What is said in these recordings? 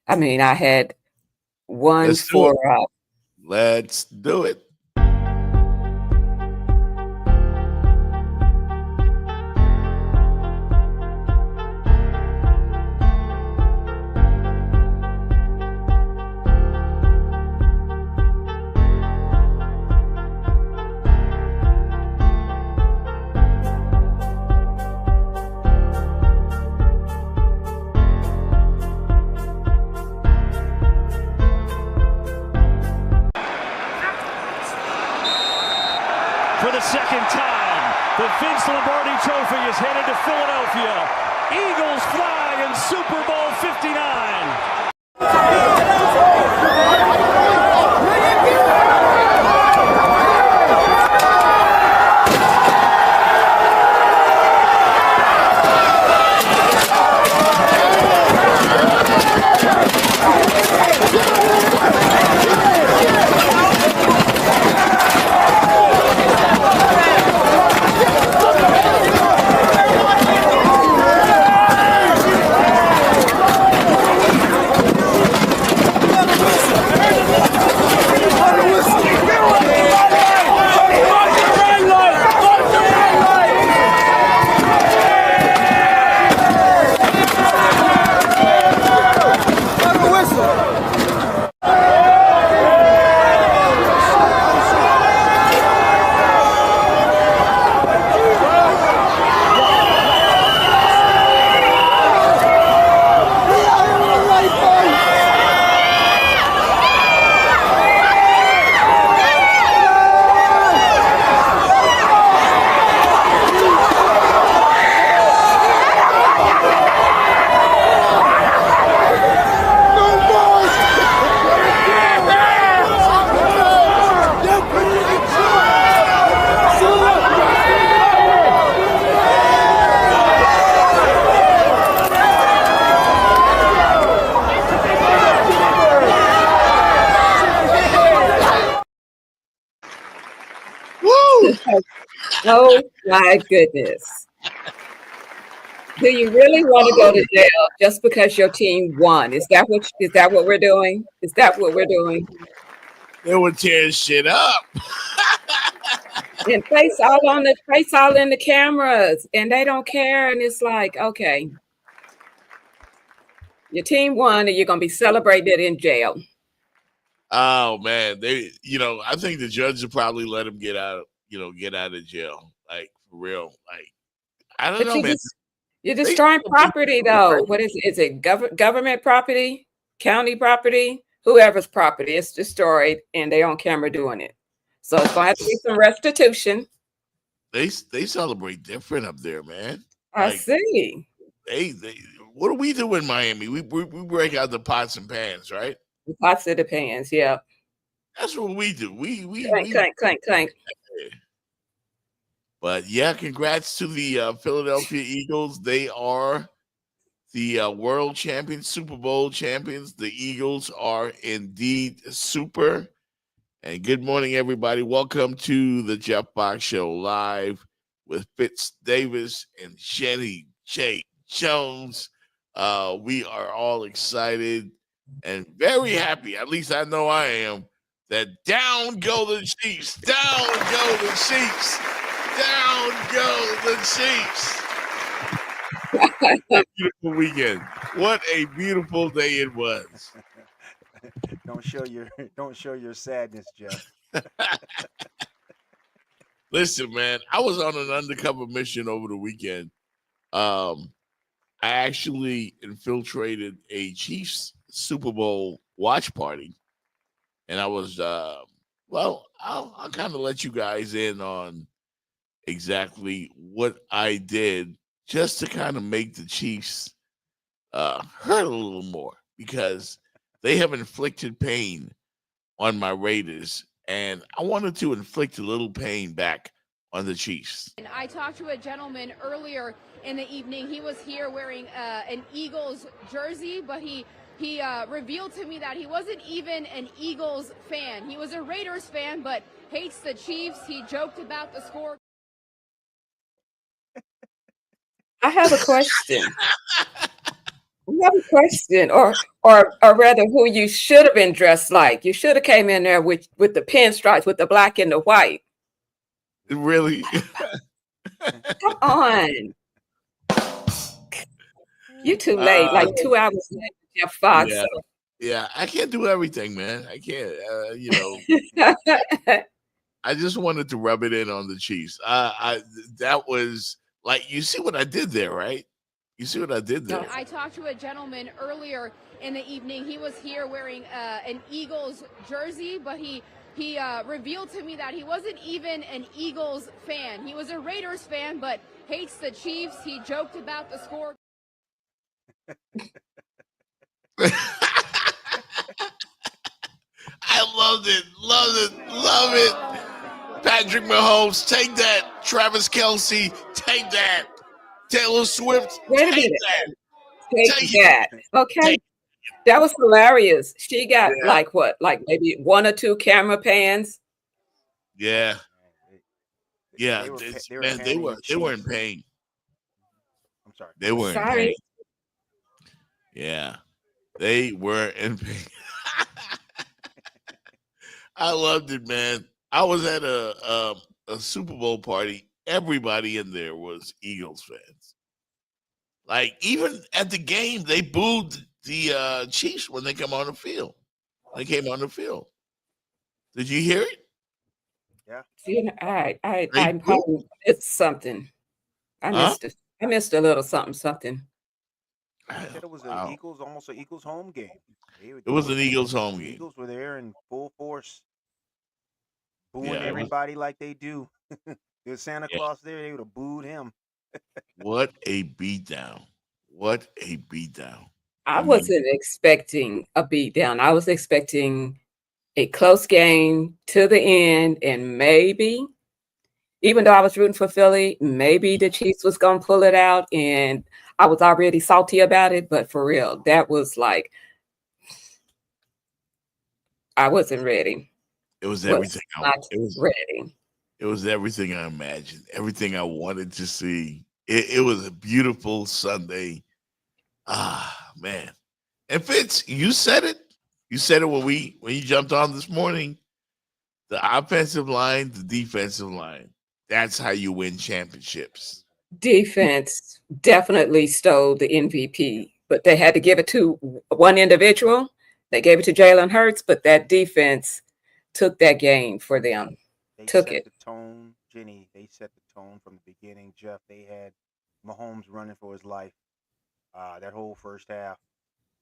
I mean, I had one Let's do for it. Let's do it. For the second time, the Vince Lombardi Trophy is headed to Philadelphia. Eagles fly in Super Bowl 59. Woo! oh my goodness. Do you really want to go to jail just because your team won? Is that what we're doing? Is that what we're doing? They were tearing shit up. And face all in the cameras, and they don't care. And it's like, okay, your team won, and you're gonna be celebrated in jail. Oh man, I think the judge will probably let him get out of jail. Like for real. Like I don't But know, man. you're destroying property, though. What is it? Is it government property, county property, whoever's property? It's destroyed, and they on camera doing it. So it's gonna have to be some restitution. They celebrate different up there, man. I Like see. they what do we do in Miami? We break out the pots and pans, right? Pots of the pans, yeah. That's what we do. Clank, clank, clank, clank. But yeah, congrats to the Philadelphia Eagles. They are the world champions, Super Bowl champions. The Eagles are indeed super. And good morning, everybody. Welcome to the Jeff Box Show live with Fitz Davis and Jenny J. Jones. We are all excited and very happy. At least I know I am. That down go the Chiefs. Down go the Chiefs. Down go the Chiefs. What a beautiful weekend. What a beautiful day it was. Don't show your sadness, Jeff. Listen, man, I was on an undercover mission over the weekend. I actually infiltrated a Chiefs Super Bowl watch party, and I was I'll kind of let you guys in on exactly what I did just to kind of make the Chiefs hurt a little more, because they have inflicted pain on my Raiders, and I wanted to inflict a little pain back on the Chiefs. And I talked to a gentleman earlier in the evening. He was here wearing an Eagles jersey, but he revealed to me that he wasn't even an Eagles fan. He was a Raiders fan, but hates the Chiefs. He joked about the score. I have a question. Another question, or rather, who you should have been dressed like. You should have came in there with the pinstripes, with the black and the white. Really? Come on, you too late, Uh, like 2 hours late, Jeff Fox. yeah, yeah. I can't do everything, man. I can't. I just wanted to rub it in on the Chiefs. That was like, you see what I did there, right? You see what I did there. I talked to a gentleman earlier in the evening. He was here wearing an Eagles jersey, but he revealed to me that he wasn't even an Eagles fan. He was a Raiders fan, but hates the Chiefs. He joked about the score. I loved it, love it. Patrick Mahomes, take that. Travis Kelce, take that. Taylor Swift, Wait a take minute. that. Take Take that. Okay. Take That was hilarious. She got Yeah. like what? Like maybe 1 or 2 camera pans. Yeah, They- yeah. they were pa- it's- they were man, they panning were the they were in Chiefs. pain. I'm sorry. They were in Sorry. pain. Yeah, they were in pain. I loved it, man. I was at a Super Bowl party. Everybody in there was Eagles fans. Like, even at the game, they booed the Chiefs when they come on the field. They came on the field. Did you hear it? You know, I They probably missed something. I Huh? missed it. I missed a little something. They said it was Wow. almost an Eagles home game. It was an Eagles home The game. Eagles were there in full force, booing Yeah, it was- everybody like they do. There's Santa Yeah. Claus there. They would have booed him. What a beatdown! What a beatdown! I I mean, wasn't expecting a beatdown. I was expecting a close game to the end, and maybe, even though I was rooting for Philly, maybe the Chiefs was gonna pull it out, and I was already salty about it. But for real, that was like I wasn't ready. it was Was everything. not ready. It was everything I imagined. Everything I wanted to see. It was a beautiful Sunday. Ah, man. And Fitz, you said it. You said it when you jumped on this morning. The offensive line, the defensive line. That's how you win championships. Defense definitely stole the MVP, but they had to give it to one individual. They gave it to Jalen Hurts, but that defense took that game for them. They Took set it. the tone, Jenny. They set the tone from the beginning. Jeff, they had Mahomes running for his life that whole first half.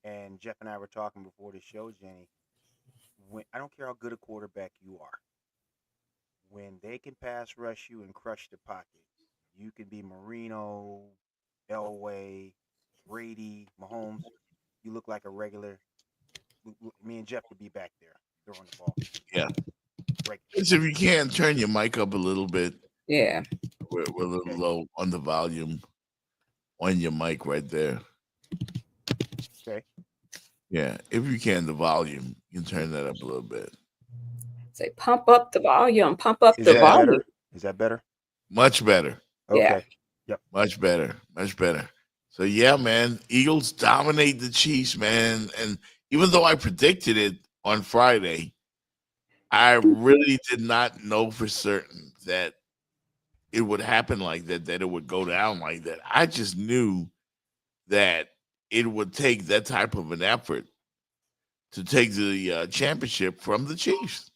And Jeff and I were talking before the show, Jenny. I don't care how good a quarterback you are, when they can pass rush you and crush the pocket, you can be Marino, Elway, Brady, Mahomes. You look like a regular. Me and Jeff could be back there throwing the ball. Yeah. Regular. Fitz, if you can, turn your mic up a little bit. Yeah. We're a little low on the volume on your mic right there. Okay. Yeah, if you can, the volume, you can turn that up a little bit. Say pump up the volume, pump up Is the that volume. better? Is that better? Much better. Yeah. Okay. Much better. Much better. So yeah, man, Eagles dominate the Chiefs, man. And even though I predicted it on Friday, I really did not know for certain that it would happen like that it would go down like that. I just knew that it would take that type of an effort to take the championship from the Chiefs.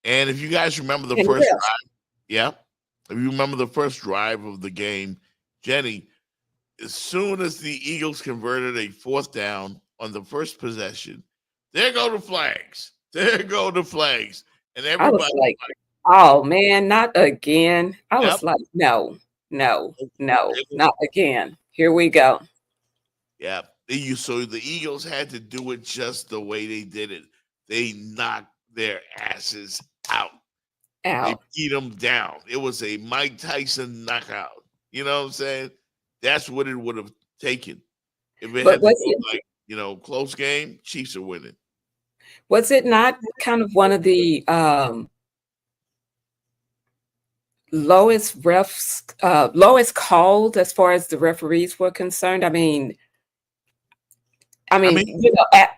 And if you guys remember the And first yes. drive, yeah, if you remember the first drive of the game, Jenny, as soon as the Eagles converted a 4th down on the first possession, there go the flags. There go the flags. And I everybody was like, oh man, not again. I Yep. was like, no, not again. Here we go. yeah. So the Eagles had to do it just the way they did it. They knocked their asses out. They Out. beat them down. It was a Mike Tyson knockout. You know what I'm saying? That's what it would have taken. If it But had to was go it- like, close game, Chiefs are winning. Was it not kind of one of the lowest called as far as the referees were concerned? I mean, I mean,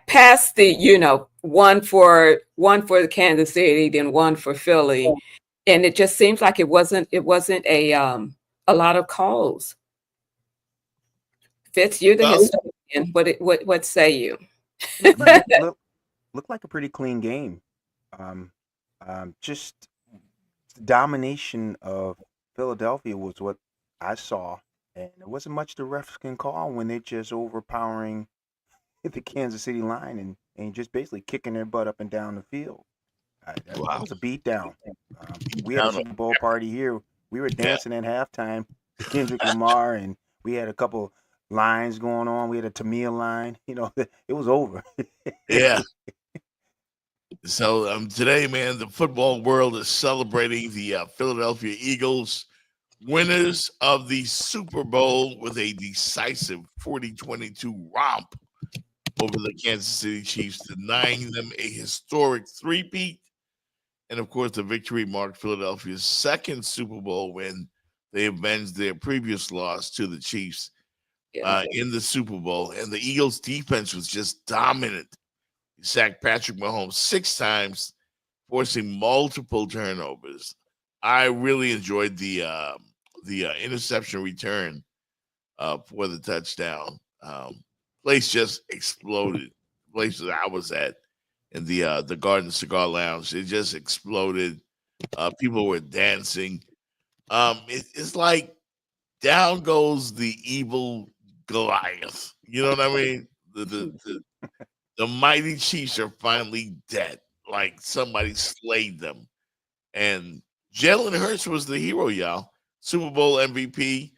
past the, one for the Kansas City, then one for Philly, and it just seems like it wasn't a lot of calls. Fitz, you're the historian. What say you? Looked like a pretty clean game. Just domination of Philadelphia was what I saw, and there wasn't much the refs can call when they're just overpowering the Kansas City line and just basically kicking their butt up and down the field. That was a beatdown. We had a Super Bowl party here. We were dancing at halftime to Kendrick Lamar, and we had a couple lines going on. We had a Tamil line. It was over. Yeah. So today, man, the football world is celebrating the Philadelphia Eagles, winners of the Super Bowl with a decisive 40-22 romp over the Kansas City Chiefs, denying them a historic three-peat. And, of course, the victory marked Philadelphia's second Super Bowl win. They avenged their previous loss to the Chiefs in the Super Bowl. And the Eagles' defense was just dominant. He sacked Patrick Mahomes 6 times, forcing multiple turnovers. I really enjoyed the interception return for the touchdown. Place just exploded. The place that I was at in the Garden Cigar Lounge, it just exploded. People were dancing. It's like down goes the evil Goliath. You know what I mean? The mighty Chiefs are finally dead. Like somebody slayed them. And Jalen Hurts was the hero, y'all. Super Bowl MVP,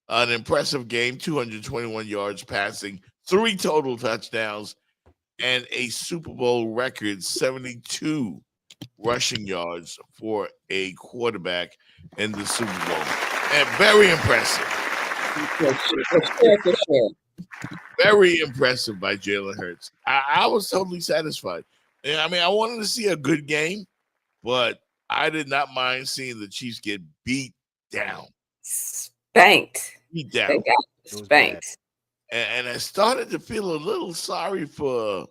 an impressive game, 221 yards passing, 3 total touchdowns, and a Super Bowl record 72 rushing yards for a quarterback in the Super Bowl. And very impressive. For sure. Very impressive by Jalen Hurts. I was totally satisfied. And, I mean, I wanted to see a good game, but I did not mind seeing the Chiefs get beat down. Spanked. Beat down. They got spanked. And I started to feel a little sorry for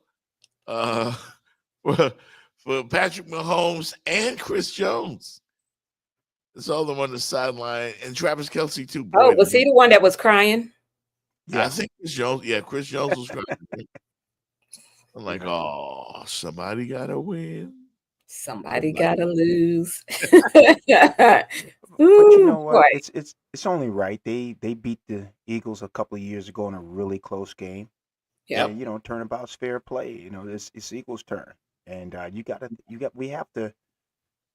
Patrick Mahomes and Chris Jones. I saw them on the sideline, and Travis Kelce too. Boy, was he the one that was crying? Yeah, I think Chris Jones. Yeah, Chris Jones was crying. I'm like, oh, somebody gotta win. Somebody gotta lose. But you know what? It's only right. They beat the Eagles a couple of years ago in a really close game. Yeah. And turnabout's fair play. It's Eagles' turn, and we have to,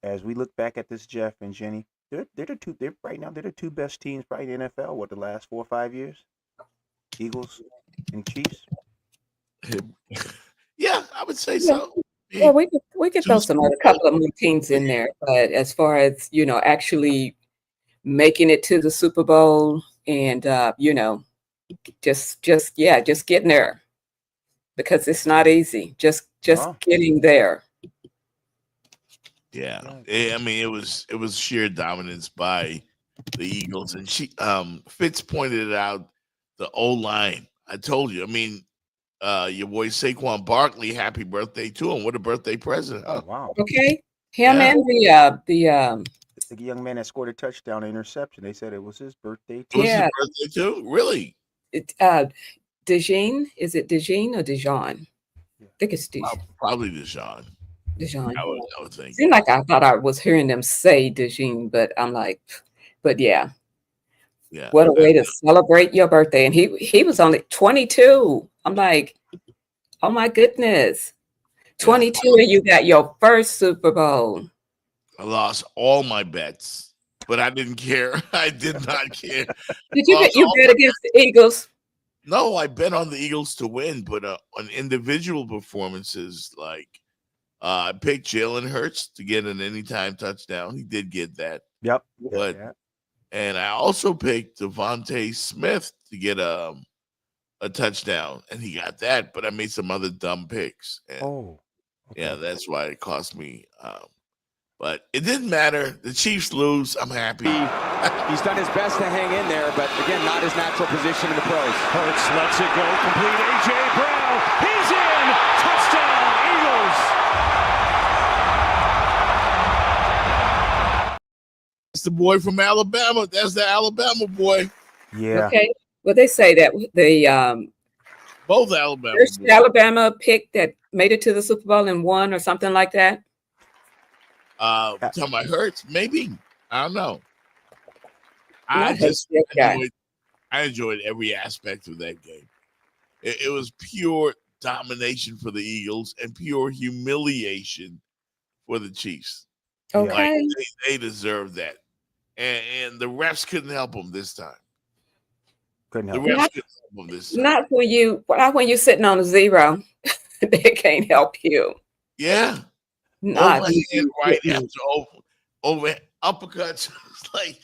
as we look back at this, Jeff and Jenny, they're the two best teams probably in the NFL. What, the last 4 or 5 years? Eagles and Chiefs. Yeah, I would say so. Yeah, we could throw a couple of more teams in there, but as far as actually making it to the Super Bowl and just getting there, because it's not easy. Just getting there. Yeah, I mean it was sheer dominance by the Eagles, and Fitz pointed it out. The O-line. I told you. I mean, your boy Saquon Barkley, happy birthday to him. What a birthday present. Oh, wow. Okay. Him and the young man that scored a touchdown interception. They said it was his birthday too. Was his birthday too? Really? DeJean. Is it DeJean or DeJean? I think it's DeJean. Probably DeJean. DeJean. I would think. Seemed like I thought I was hearing them say DeJean, but I'm like, but yeah. Yeah. What a way to celebrate your birthday. And he was only 22. I'm like, oh my goodness. 22 and you got your first Super Bowl. I lost all my bets, but I didn't care. I did not care. Did you bet against the Eagles? No, I bet on the Eagles to win, but on individual performances, like I picked Jalen Hurts to get an anytime touchdown. He did get that. Yep. But and I also picked Devontae Smith to get a touchdown, and he got that. But I made some other dumb picks. And yeah, that's why it cost me. But it didn't matter. The Chiefs lose. I'm happy. He's done his best to hang in there, but again, not his natural position in the pros. Hurts lets it go. Complete. A.J. Brown He's in. Touchdown, Eagles. It's the boy from Alabama. That's the Alabama boy. Yeah. Okay. Well, they say that the Both Alabama first boys. Alabama pick that made it to the Super Bowl and won or something like that. Talking about Hurts, maybe. I don't know. I Not Hurts, the other guy. enjoyed every aspect of that game. It was pure domination for the Eagles and pure humiliation for the Chiefs. Okay. Like, they deserved that. And the refs couldn't help them this time. Couldn't The help. refs Not- couldn't help them this time. Not when you're sitting on a zero. They can't help you. Yeah. Not. Overhand right after over uppercuts. It's like,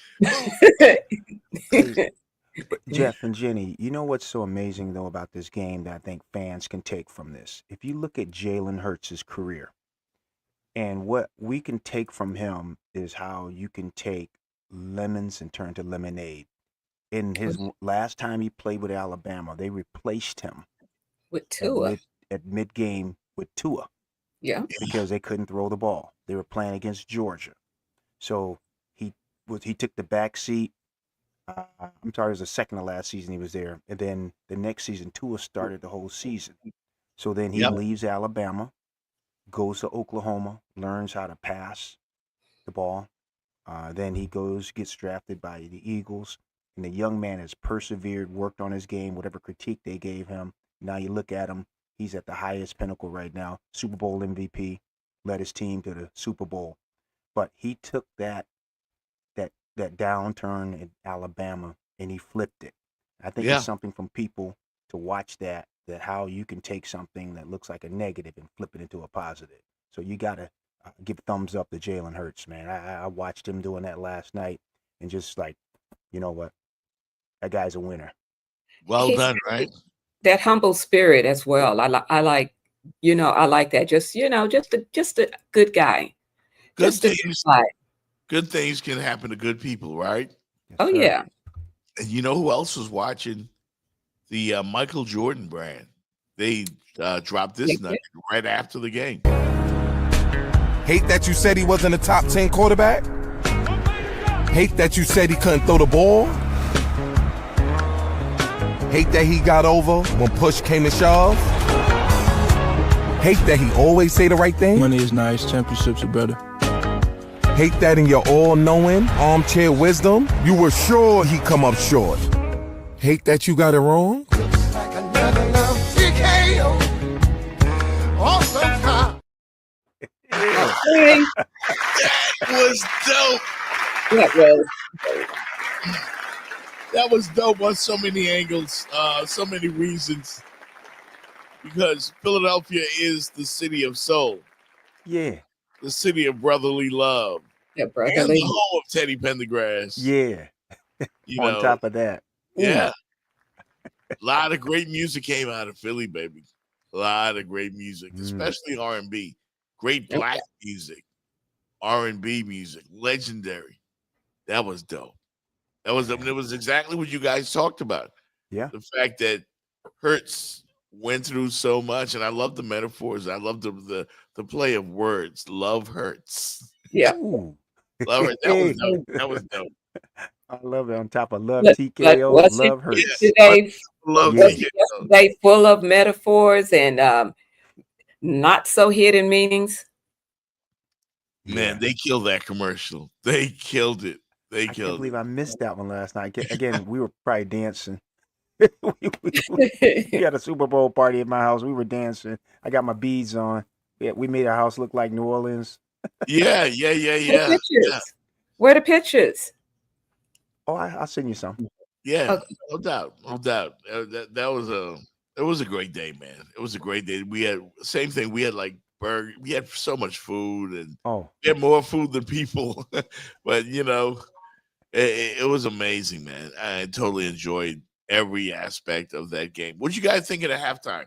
But Jeff and Jenny, you know what's so amazing though about this game that I think fans can take from this? If you look at Jalen Hurts' career, and what we can take from him is how you can take lemons and turn to lemonade. In his last time he played with Alabama, they replaced him With Tua. at mid-game with Tua Yeah. because they couldn't throw the ball. They were playing against Georgia. So he took the back seat. I'm sorry, it was the second to last season he was there. And then the next season, Tua started the whole season. So then he Yep. leaves Alabama, goes to Oklahoma, learns how to pass the ball. Then he gets drafted by the Eagles. And the young man has persevered, worked on his game, whatever critique they gave him. Now you look at him, he's at the highest pinnacle right now. Super Bowl MVP, led his team to the Super Bowl. But he took that downturn in Alabama and he flipped it. I think Yeah. it's something from people to watch that how you can take something that looks like a negative and flip it into a positive. So you got to give thumbs up to Jalen Hurts, man. I watched him doing that last night and just like, you know what? That guy's a winner. well He's- done, right? That humble spirit as well. I like that. Just a good guy. Good Just a things, good guy. good things can happen to good people, right? Yes, Oh sir. yeah. And you know who else was watching? The Michael Jordan brand. They dropped this Yeah. nugget right after the game. Hate that you said he wasn't a top 10 quarterback? Hate that you said he couldn't throw the ball? Hate that he got over when push came to shove? Hate that he always say the right thing? Money is nice, championships are better. Hate that in your all-knowing, armchair wisdom, you were sure he'd come up short. Hate that you got it wrong? Hey, Was dope. that was. That was dope on so many angles, so many reasons. Because Philadelphia is the city of soul, Yeah. the city of brotherly love, Yeah, and brother. the home of Teddy Pendergrass. Yeah. You On know, top of that. yeah. A lot of great music came out of Philly, baby. A lot of great music, especially R&B. Great black music, R&B music, legendary. That was dope. It was exactly what you guys talked about. Yeah. The fact that Hurts went through so much, and I love the metaphors. I love the play of words. Love hurts. Yeah. Ooh. Love it. That was dope. That was dope. I love it. On top of love But TKO, was love it hurts. yesterday, Love Yeah. was it. it yesterday full of metaphors and not so hidden meanings? Man, they killed that commercial. They killed it. They I can't killed believe it. I missed that one last night. Again, we were probably dancing. we had a Super Bowl party at my house. We were dancing. I got my beads on. We made our house look like New Orleans. Yeah. Where the Yeah. pictures? Where the pictures? Oh, I'll send you some. Yeah, Okay. no doubt, no doubt. It was a great day, man. It was a great day. We had same thing. We had like burger. We had so much food, and Oh, we had more food than people. But you know, it was amazing, man. I totally enjoyed every aspect of that game. What you guys think of the halftime?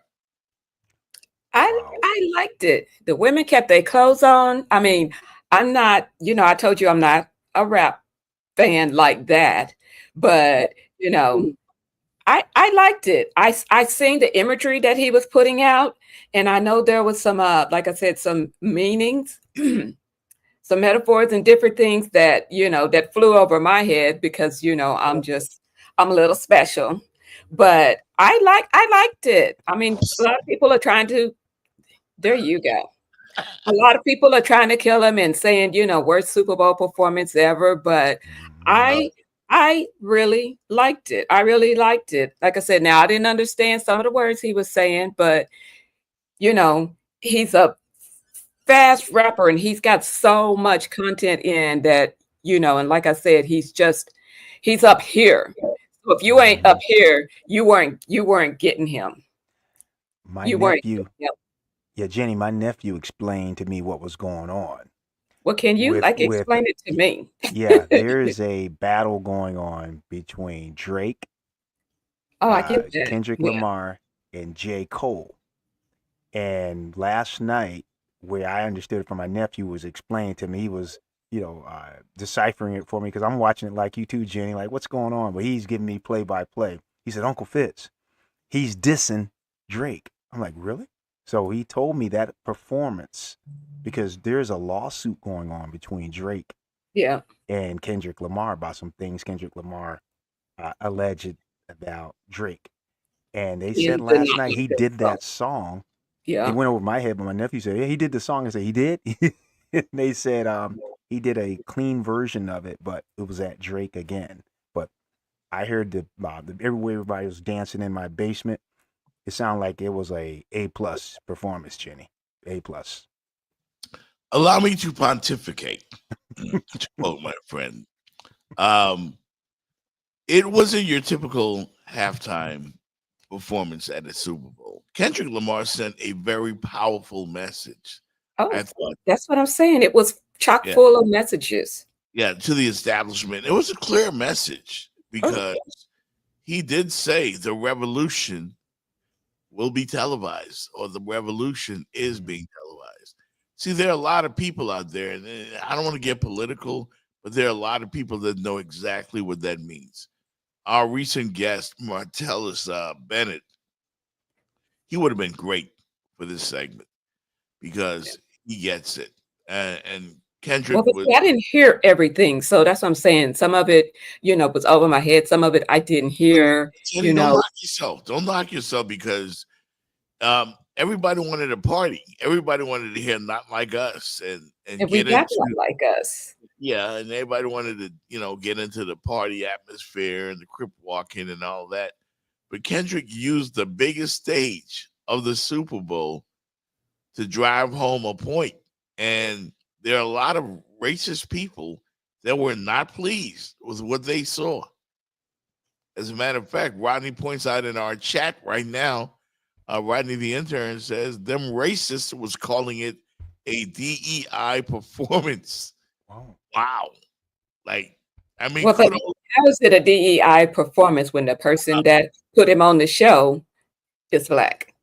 I liked it. The women kept their clothes on. I mean, I'm not, I told you I'm not a rap fan like that, but I liked it. I seen the imagery that he was putting out, and I know there was some like I said, some meanings, some metaphors and different things that that flew over my head because I'm a little special. But I liked it. I mean, a lot of people are trying to. There you go. A lot of people are trying to kill him and saying, worst Super Bowl performance ever. But Uh, I really liked it. I really liked it. Like I said, now I didn't understand some of the words he was saying, but he's a fast rapper and he's got so much content in that, and like I said, he's up here. So if you ain't up here, you weren't getting him. My You weren't nephew, getting him. yeah, Jenny, my nephew explained to me what was going on. Well, can you With explain it to me? Yeah, there is a battle going on between Drake, Oh, I get that. Kendrick Yeah. Lamar, and J. Cole. And last night, where I understood it from my nephew, was explained to me, he was, deciphering it for me because I'm watching it like you too, Jenny. Like, what's going on? But he's giving me play by play. He said, Uncle Fitz, he's dissing Drake. I'm like, really? So he told me that performance because there's a lawsuit going on between Drake Yeah. and Kendrick Lamar about some things Kendrick Lamar alleged about Drake. And they He said did last not night like he that did song. that song. It Yeah. went over my head, but my nephew said, yeah, he did the song. I said, he did? And they said he did a clean version of it, but it was at Drake again. But I heard everywhere everybody was dancing in my basement. It sounded like it was A+ performance, Jenny. A+. Allow me to pontificate, to quote my friend. It wasn't your typical halftime performance at the Super Bowl. Kendrick Lamar sent a very powerful message. Oh, I thought, that's what I'm saying. It was chock Yeah. full of messages. to the establishment. It was a clear message Oh, because he did say the revolution will be televised, or the revolution is being televised. See, there are a lot of people out there, and I don't want to get political, but there are a lot of people that know exactly what that means. Our recent guest, Martellus Bennett, he would have been great for this segment because he gets it. And Kendrick well, but was, see, I didn't hear everything. So that's what I'm saying. Some of it, was over my head. Some of it I didn't hear, Jenny, don't knock yourself. Don't knock yourself because everybody wanted a party. Everybody wanted to hear "Not Like Us" and and we get got into one like us. and everybody wanted to get into the party atmosphere and the crip walking and all that. But Kendrick used the biggest stage of the Super Bowl to drive home a point, and there are a lot of racist people that were not pleased with what they saw. As a matter of fact, Rodney points out in our chat right now. Rodney, the intern, says them racists was calling it a DEI performance. Wow. Like, I mean, Well, but kudos. how is it a DEI performance when the person that put him on the show is black?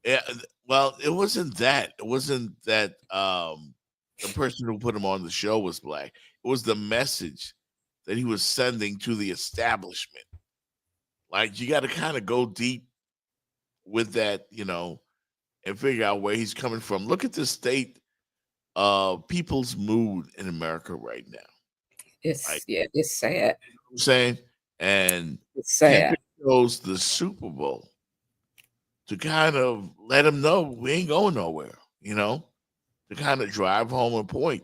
Yeah, well, it wasn't that. It wasn't that the person who put him on the show was black. It was the message that he was sending to the establishment. Like, you got to kind of go deep with that, and figure out where he's coming from. Look at the state of people's mood in America right now. It's Like, it's sad. you know what I'm saying? And It's sad. Kendrick chose the Super Bowl to kind of let him know we ain't going nowhere, to kind of drive home a point.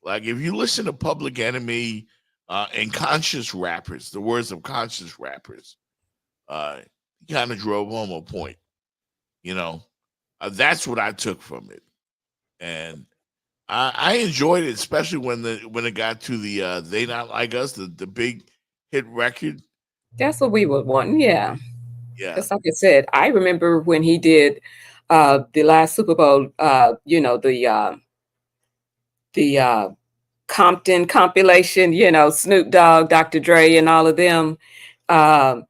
Like, if you listen to Public Enemy and conscious rappers, the words of conscious rappers, he kind of drove home a point. That's what I took from it, and I enjoyed it, especially when it got to the "They Not Like Us," the big hit record. That's what we would want. Yeah. Yeah, Because like I said, I remember when he did the last Super Bowl, the Compton compilation, Snoop Dogg, Dr. Dre, and all of them. Um,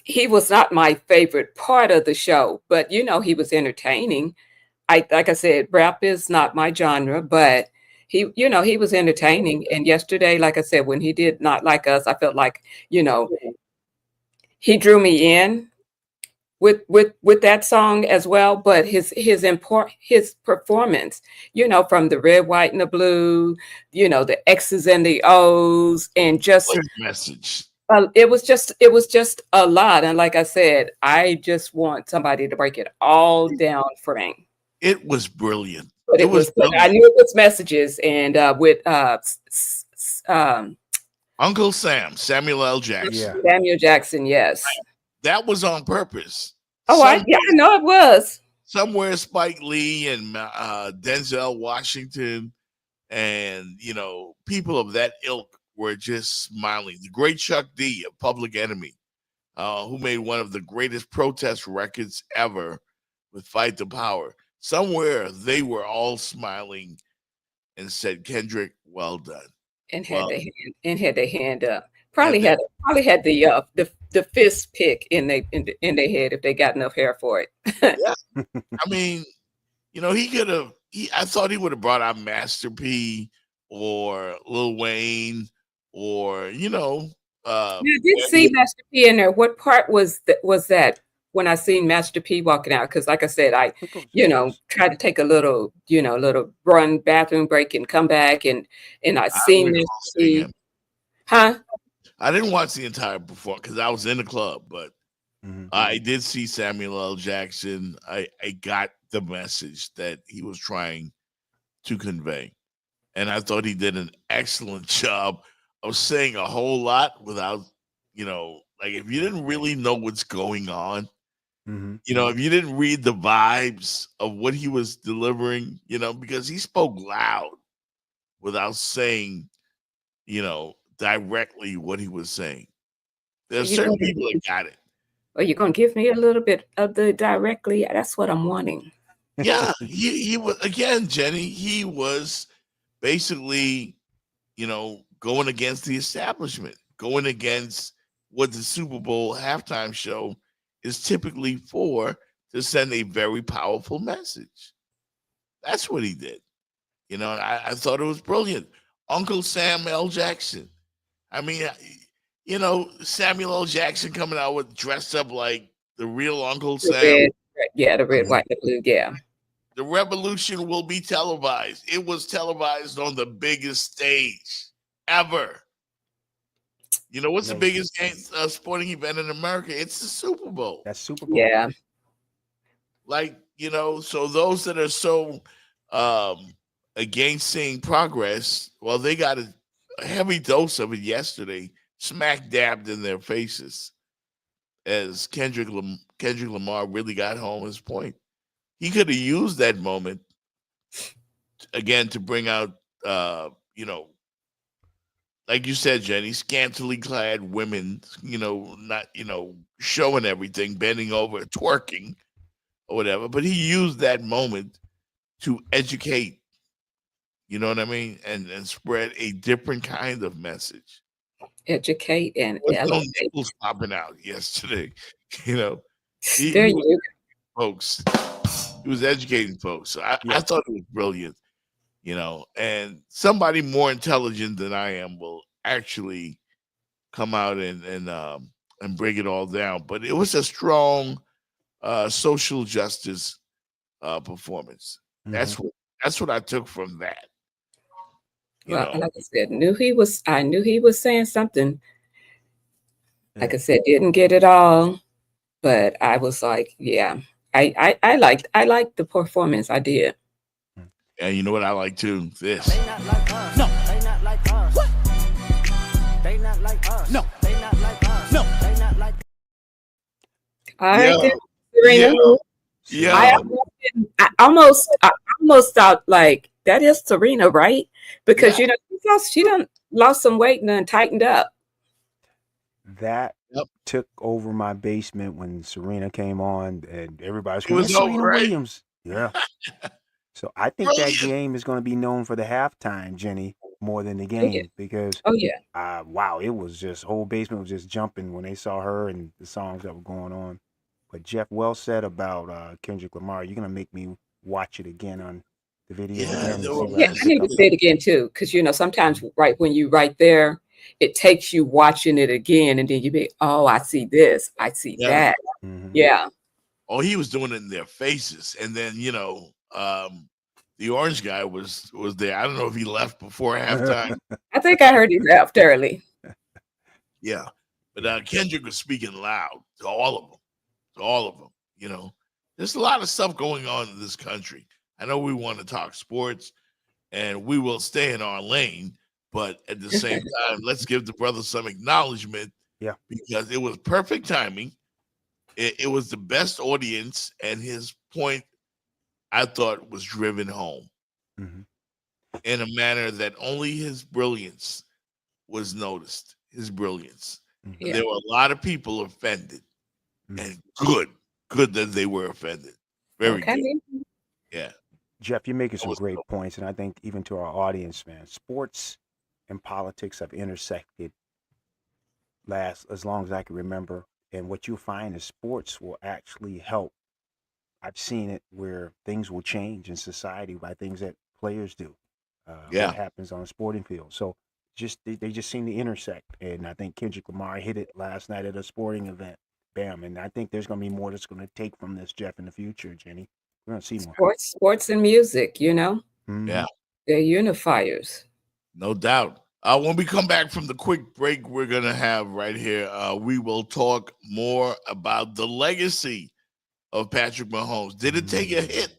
he was not my favorite part of the show, but he was entertaining. Like I said, rap is not my genre, but he was entertaining. And yesterday, like I said, when he did Not Like Us, I felt like, he drew me in with that song as well. But his performance, from the red, white, and the blue, the X's and the O's, and just What message? it was just a lot. And like I said, I just want somebody to break it all down for me. It was brilliant. But it was brilliant. I knew it was messages, and with Uncle Sam, Samuel L. Jackson. Yeah. Samuel Jackson, yes. That was on purpose. Oh, I know it was. Somewhere Spike Lee and Denzel Washington and, people of that ilk were just smiling. The great Chuck D of Public Enemy, who made one of the greatest protest records ever with Fight the Power. Somewhere they were all smiling and said, Kendrick, well done. And had their hand up. Probably had the fist pick in their head if they got enough hair for it. Yeah. I mean, he could have. I thought he would have brought out Master P or Lil Wayne or I did see Master P in there. What part was that when I seen Master P walking out? Because like I said, I tried to take a little run bathroom break and come back and I seen Master P. Huh? I didn't watch the entire performance because I was in the club, but I did see Samuel L. Jackson. I got the message that he was trying to convey. And I thought he did an excellent job of saying a whole lot without, if you didn't really know what's going on, if you didn't read the vibes of what he was delivering, because he spoke loud without saying, directly what he was saying. There's certain people that got it. Are you going to give me a little bit of the directly? That's what I'm wanting. Yeah, he was, again, Jenny, he was basically, going against the establishment, going against what the Super Bowl halftime show is typically for, to send a very powerful message. That's what he did. And I thought it was brilliant. Uncle Sam L. Jackson. I mean, Samuel L. Jackson coming out with dressed up like the real Uncle Sam. The red, white, and blue, yeah. The revolution will be televised. It was televised on the biggest stage ever. What's the biggest sporting event in America? It's the Super Bowl. That's Super Bowl. Yeah. So those that are so against seeing progress, well, they got a heavy dose of it yesterday, smack dabbed in their faces, as Kendrick Lamar really got home his point. He could have used that moment again to bring out, like you said, Jenny, scantily clad women, not, showing everything, bending over, twerking or whatever. But he used that moment to educate, you know what I mean? And spread a different kind of message. Educate and elevate. Nipples popping out yesterday, folks. He was educating folks. So I thought it was brilliant, and somebody more intelligent than I am will actually come out and break it all down. But it was a strong social justice performance. That's what I took from that. Like I said, I knew he was saying something. Like I said, didn't get it all, but I was like, yeah, I liked the performance. I did. And you know what I like too? This. They not like us. No. They not like us. What? They not like us. No. They not like us. No. They not like. All right, Serena. Yeah. I almost thought like that is Serena, right? Because she done lost some weight and then tightened up. That took over my basement when Serena came on, and everybody's going, Serena Williams. Yeah. So I think that game is going to be known for the halftime, Jenny, more than the game because wow, it was just whole basement was just jumping when they saw her and the songs that were going on. But Jeff, well said about Kendrick Lamar. You're gonna make me watch it again on the video. I need to say it again too, because sometimes right when you right there it takes you watching it again, and then you be, oh, I see this, I see Yeah. that. Mhm. Yeah. Oh, he was doing it in their faces, and then the orange guy was there. I don't know if he left before halftime. I think I heard he left early. Yeah, but Kendrick was speaking loud to all of them. To all of them, there's a lot of stuff going on in this country. I know we want to talk sports, and we will stay in our lane, but at the same time, let's give the brother some acknowledgement. Yeah. Because it was perfect timing. It was the best audience, and his point, I thought, was driven home Mhm. in a manner that only his brilliance was noticed. His brilliance. Yeah. There were a lot of people offended, Mhm. and good that they were offended. Very Okay. good. Yeah. Jeff, you're making some was great dope. points, and I think even to our audience, man, sports and politics have intersected as long as I can remember. And what you'll find is sports will actually help. I've seen it where things will change in society by things that players do. Yeah. What happens on a sporting field. So they just seem to intersect. And I think Kendrick Lamar hit it last night at a sporting event. Bam. And I think there's going to be more that's going to take from this, Jeff, in the future, Jenny. We're going to see more. Sports and music, Mhm. Yeah. they're unifiers. No doubt. When we come back from the quick break we're going to have right here, we will talk more about the legacy of Patrick Mahomes. Did it take a hit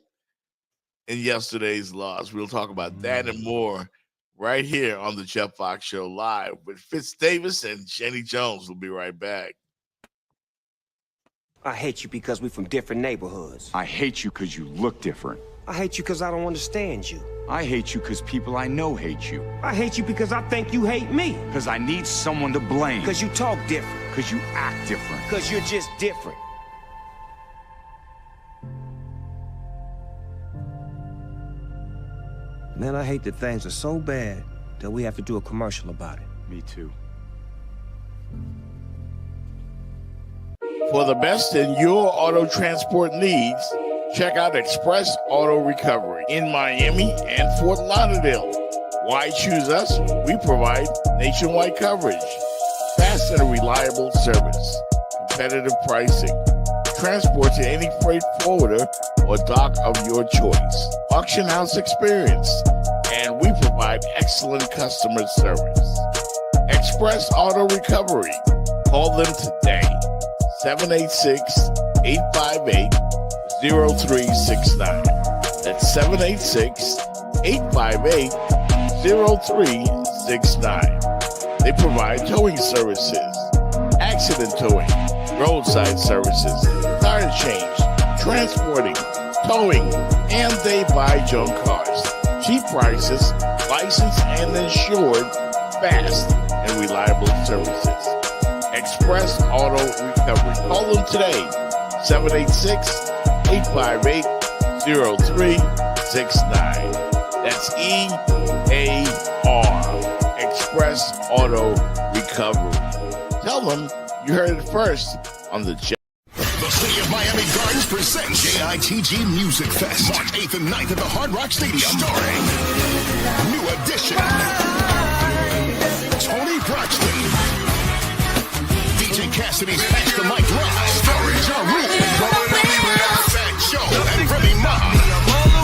in yesterday's loss? We'll talk about that and more right here on the Jeff Fox Show live with Fitz Davis and Jenny Jones. We'll be right back. I hate you because we're from different neighborhoods. I hate you because you look different. I hate you because I don't understand you. I hate you because people I know hate you. I hate you because I think you hate me. Because I need someone to blame. Because you talk different. Because you act different. Because you're just different. Man, I hate that things are so bad that we have to do a commercial about it. Me too. For the best in your auto transport needs, check out Express Auto Recovery in Miami and Fort Lauderdale. Why choose us? We provide nationwide coverage, fast and reliable service, competitive pricing, transport to any freight forwarder or dock of your choice, auction house experience, and we provide excellent customer service. Express Auto Recovery. Call them today. 786-858-0369. That's 786-858-0369. They provide towing services, accident towing, roadside services, tire change, transporting, towing, and they buy junk cars. Cheap prices, licensed and insured, fast and reliable services. Express Auto Recovery. Call them today, 786-858-0369. That's EAR, Express Auto Recovery. Tell them you heard it first on the Jet. The City of Miami Gardens presents JITG Music Fest, March 8th and 9th at the Hard Rock Stadium, starring New Edition, Tony Braxton, DJ Cassidy's Pass the Mic Live, starring Ja Rule, Fat Joe, and Remy Ma.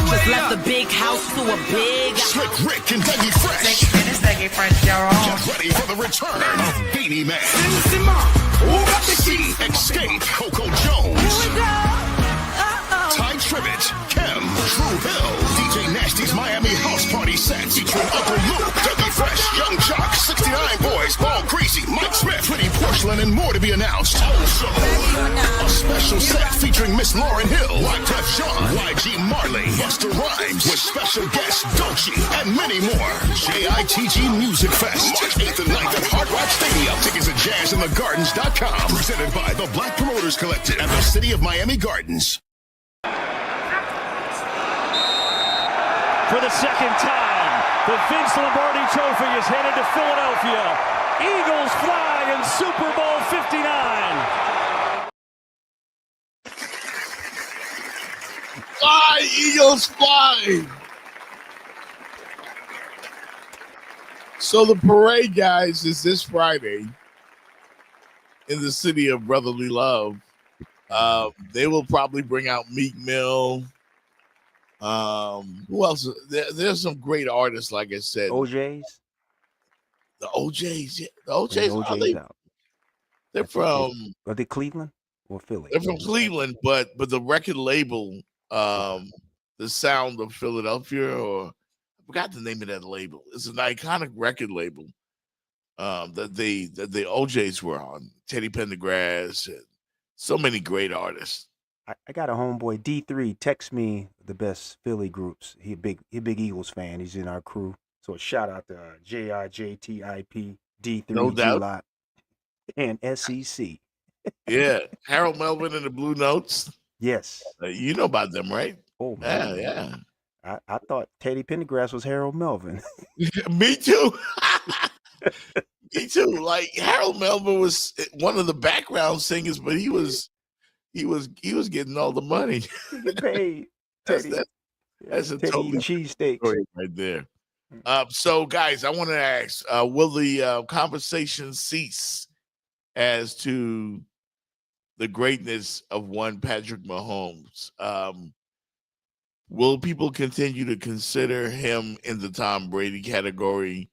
Just left the big house to a big Slick Rick and Dougie Fresh. Get ready for the return of Beanie Man. Escape, Coco Jones. Ty Tribbett, Kim, True Hill, DJ Nasty's Miami House Party set featuring Uncle Luke, Dougie Fresh, Young Jock, 69 Boys, Paul Greasy, Mike Smith, Pretty Porcelain, and more to be announced. Also, a special set featuring Miss Lauryn Hill, Wyclef Jean, YG Marley, Busta Rhymes, with special guests Doechii, and many more. JITG Music Fest, March 8th and 9th at Hard Rock Stadium. Tickets at jazzinthegardens.com. Presented by the Black Promoters Collective and the City of Miami Gardens. For the second time, the Vince Lombardi Trophy is headed to Philadelphia. Eagles fly in Super Bowl 59. Fly, Eagles, fly! So the parade, guys, is this Friday in the city of brotherly love. They will probably bring out Meek Mill. Who else? There's some great artists, like I said. OJ's. The OJ's, yeah. The Bring OJ's, out. they're from. Are they Cleveland or Philly? They're from Cleveland, but the record label, the Sound of Philadelphia, or I forgot the name of that label. It's an iconic record label that the OJ's were on. Teddy Pendergrass and so many great artists. I got a homeboy D3 text me the best Philly groups. He a big Eagles fan. He's in our crew. So a shout out to JRJTIP, D3, No doubt. G-Lot, and SEC. Yeah, Harold Melvin and the Blue Notes. Yes. You know about them, right? Oh man. Yeah. I thought Teddy Pendergrass was Harold Melvin. Me too. Me too. Like Harold Melvin was one of the background singers, but he was getting all the money. He get paid. That's Teddy. a Teddy totally cheesesteaks. story right there. So guys, I want to ask, will the conversation cease as to the greatness of one Patrick Mahomes? Will people continue to consider him in the Tom Brady category,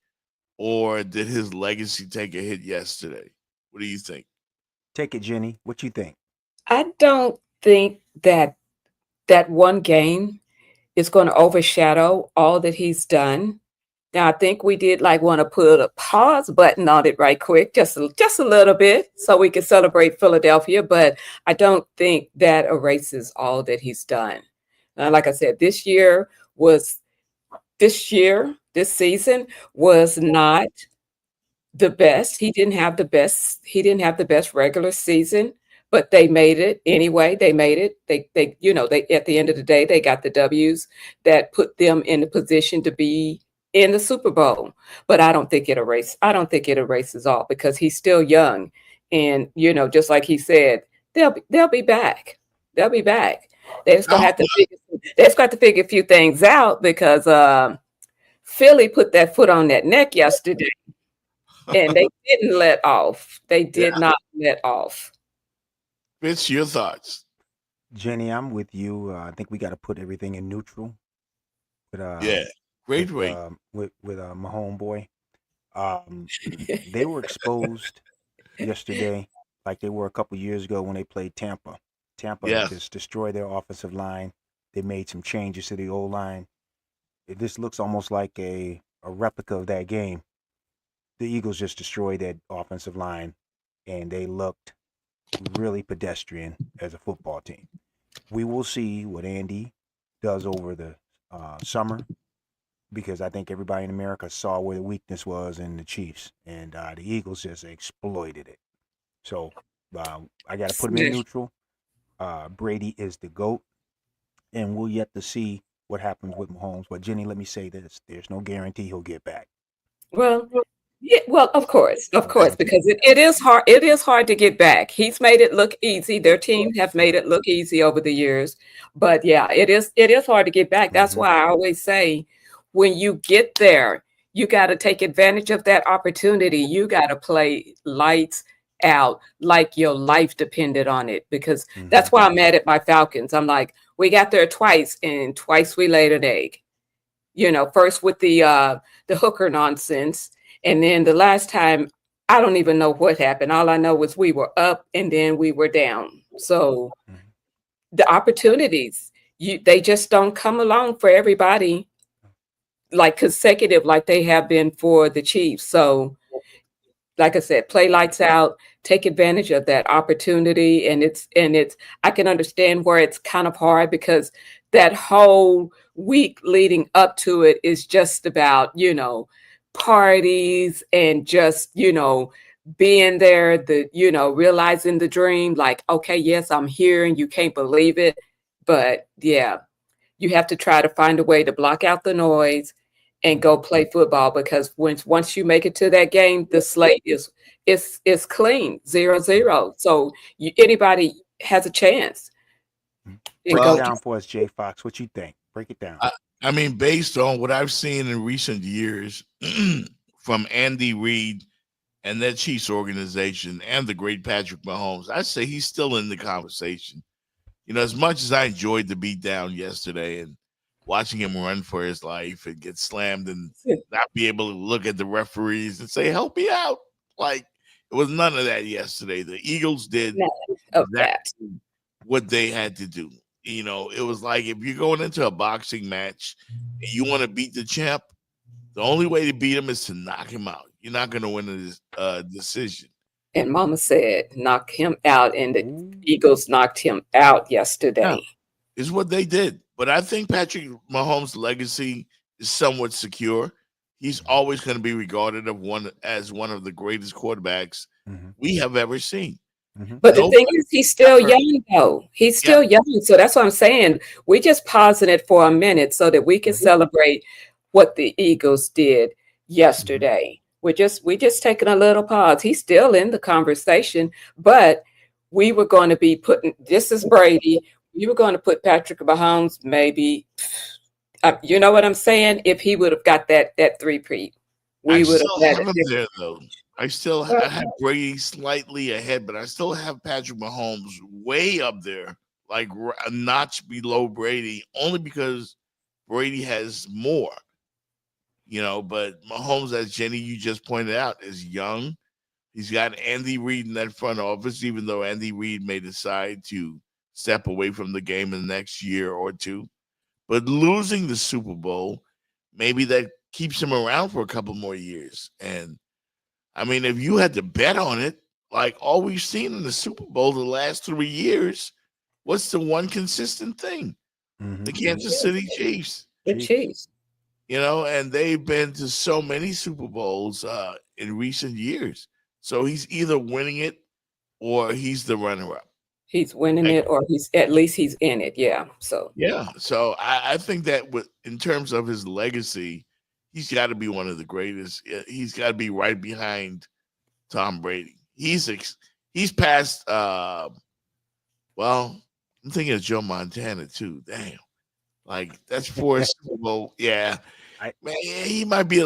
or did his legacy take a hit yesterday? What do you think? Take it, Jenny. What you think? I don't think that one game is going to overshadow all that he's done. Now, I think we did want to put a pause button on it right quick, just a little bit, so we can celebrate Philadelphia. But I don't think that erases all that he's done. Like I said, this season was not the best. He didn't have the best. He didn't have the best regular season, but they made it anyway. They made it. They at the end of the day, they got the W's that put them in a position to be in the Super Bowl. But I don't think it erases all, because he's still young, and just like he said, they'll be back. They'll be back. They just gonna have to figure a few things out, because Philly put that foot on that neck yesterday, and they didn't let off. They did not let off. Vince, your thoughts? Jenny, I'm with you. I think we got to put everything in neutral. But, great rate with my homeboy. They were exposed yesterday, like they were a couple years ago when they played Tampa. Tampa just destroyed their offensive line. They made some changes to the O-line. This looks almost like a replica of that game. The Eagles just destroyed that offensive line, and they looked really pedestrian as a football team. We will see what Andy does over the summer, because I think everybody in America saw where the weakness was in the Chiefs, and the Eagles just exploited it. So I got to put them in neutral. Brady is the GOAT, and we'll yet to see what happens with Mahomes. But Jenny, let me say this: there's no guarantee he'll get back. Well, yeah, well, of course, because it is hard. It is hard to get back. He's made it look easy. Their team have made it look easy over the years, but yeah, it is hard to get back. That's why I always say, when you get there, you got to take advantage of that opportunity. You got to play lights out, like your life depended on it, because that's why I'm mad at my Falcons. I'm like, we got there twice, and twice we laid an egg. First with the hooker nonsense, and then the last time, I don't even know what happened. All I know was we were up and then we were down. So the opportunities, they just don't come along for everybody like consecutive, like they have been for the Chiefs. So like I said, play lights out, take advantage of that opportunity. And it's I can understand where it's kind of hard, because that whole week leading up to it is just about, parties and just, being there, realizing the dream, like, okay, yes, I'm here, and you can't believe it. But yeah, you have to try to find a way to block out the noise and go play football, because once you make it to that game, the slate is clean, 0-0. So anybody has a chance. Break it down for us, Jay Fox. What you think? Break it down. I mean, based on what I've seen in recent years from Andy Reid and that Chiefs organization and the great Patrick Mahomes, I say he's still in the conversation. You know, as much as I enjoyed the beatdown yesterday and watching him run for his life and get slammed and not be able to look at the referees and say, help me out. Like, it was none of that yesterday. The Eagles did exactly what they had to do. You know, it was like if you're going into a boxing match and you want to beat the champ, the only way to beat him is to knock him out. You're not going to win a decision. And Mama said, knock him out, and the Eagles knocked him out yesterday. Yeah, is what they did. But I think Patrick Mahomes' legacy is somewhat secure. He's always going to be regarded as one of the greatest quarterbacks we have ever seen. But the thing is, he's still young, though. He's still young. So that's what I'm saying. We just pausing it for a minute so that we can celebrate what the Eagles did yesterday. We just taking a little pause. He's still in the conversation, but we were going to be putting, this is Brady. You were going to put Patrick Mahomes, maybe, you know what I'm saying? If he would have got that three-peat, we would have had him there, though. I still have Brady slightly ahead, but I still have Patrick Mahomes way up there, like a notch below Brady, only because Brady has more, you know. But Mahomes, as Jenny, you just pointed out, is young. He's got Andy Reid in that front office, even though Andy Reid may decide to step away from the game in the next year or two. But losing the Super Bowl, maybe that keeps him around for a couple more years. And I mean, if you had to bet on it, like all we've seen in the Super Bowl the last 3 years, what's the one consistent thing? The Kansas City Chiefs. The Chiefs. You know, and they've been to so many Super Bowls in recent years. So he's either winning it or he's the runner-up. He's winning it, or at least he's in it. Yeah. So So I think that in terms of his legacy, he's got to be one of the greatest. He's got to be right behind Tom Brady. He's past. Well, I'm thinking of Joe Montana too. Damn, like that's 4 Super Bowl. Yeah, man, he might be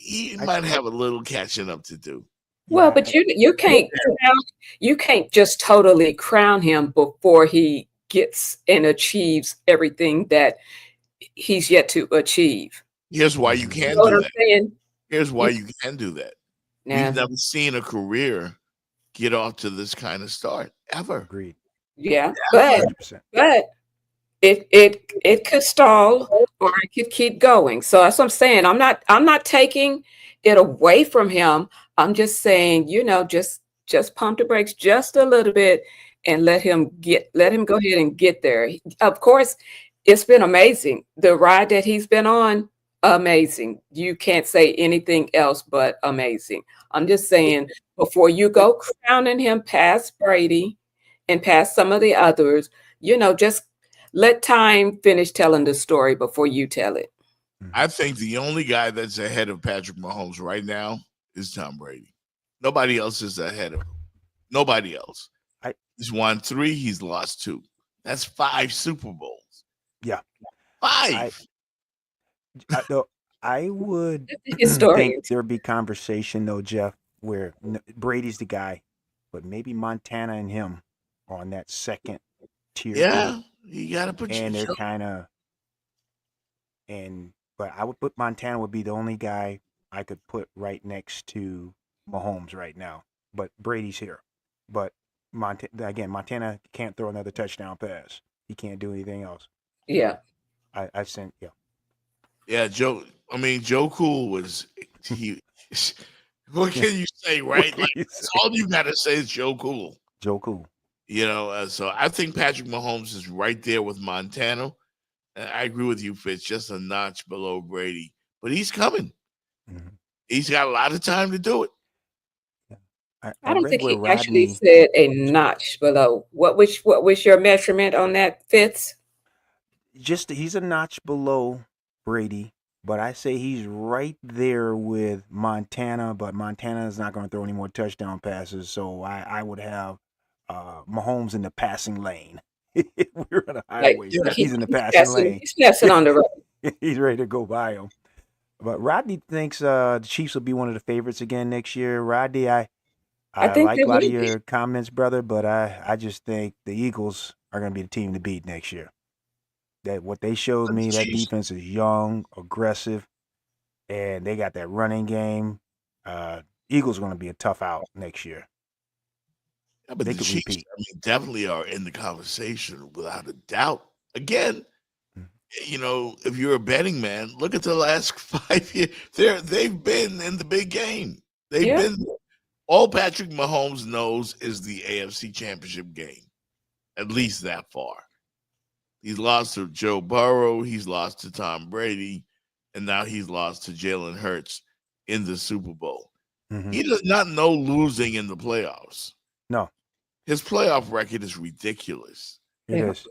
he might have a little catching up to do. Well, but you can't just totally crown him before he gets and achieves everything that he's yet to achieve. Here's why you can do that. Here's why you can do that. We've never seen a career get off to this kind of start ever. Agreed. Yeah, but it could stall or it could keep going. So that's what I'm saying. I'm not taking it away from him. I'm just saying, you know, just pump the brakes just a little bit and let him go ahead and get there. Of course, it's been amazing. The ride that he's been on, amazing. You can't say anything else but amazing. I'm just saying, before you go crowning him past Brady and past some of the others, you know, just let time finish telling the story before you tell it. I think the only guy that's ahead of Patrick Mahomes right now is Tom Brady. Nobody else is ahead of him. Nobody else. He's won 3. He's lost 2. That's 5 Super Bowls. Yeah. 5. I would think there'd be conversation, though, Jeff, where Brady's the guy, but maybe Montana and him are on that second tier. Yeah, you got to put and they're kind of but I would put Montana would be the only guy I could put right next to Mahomes right now. But Brady's here. But Montana can't throw another touchdown pass. He can't do anything else. Yeah. Yeah, Joe. I mean, Joe Cool was what can you say, right? Like, all you got to say is Joe Cool. Joe Cool. You know, so I think Patrick Mahomes is right there with Montana. I agree with you, Fitz, just a notch below Brady. But he's coming. He's got a lot of time to do it. I don't think he actually said a notch below. What was your measurement on that, Fitz? Just he's a notch below Brady, but I say he's right there with Montana, but Montana is not going to throw any more touchdown passes, so I would have Mahomes in the passing lane. We're on a highway. He's in the passing lane. He's passing on the road. He's ready to go by him. But Rodney thinks the Chiefs will be one of the favorites again next year. Rodney, I think like they a lot of will be. your comments, brother, but I just think the Eagles are going to be the team to beat next year. That what they showed me, that Chiefs. defense is young, aggressive, and they got that running game. Eagles are going to be a tough out next year. Yeah, but They the could Chiefs, repeat. I mean, definitely are in the conversation without a doubt. Again, you know, if you're a betting man, look at the last 5 years. They've been in the big game. They've Yeah. been all Patrick Mahomes knows is the AFC Championship game, at least that far. He's lost to Joe Burrow, he's lost to Tom Brady, and now he's lost to Jalen Hurts in the Super Bowl. Mhm. He does not know losing in the playoffs. No, His playoff record is ridiculous. it Yeah. is.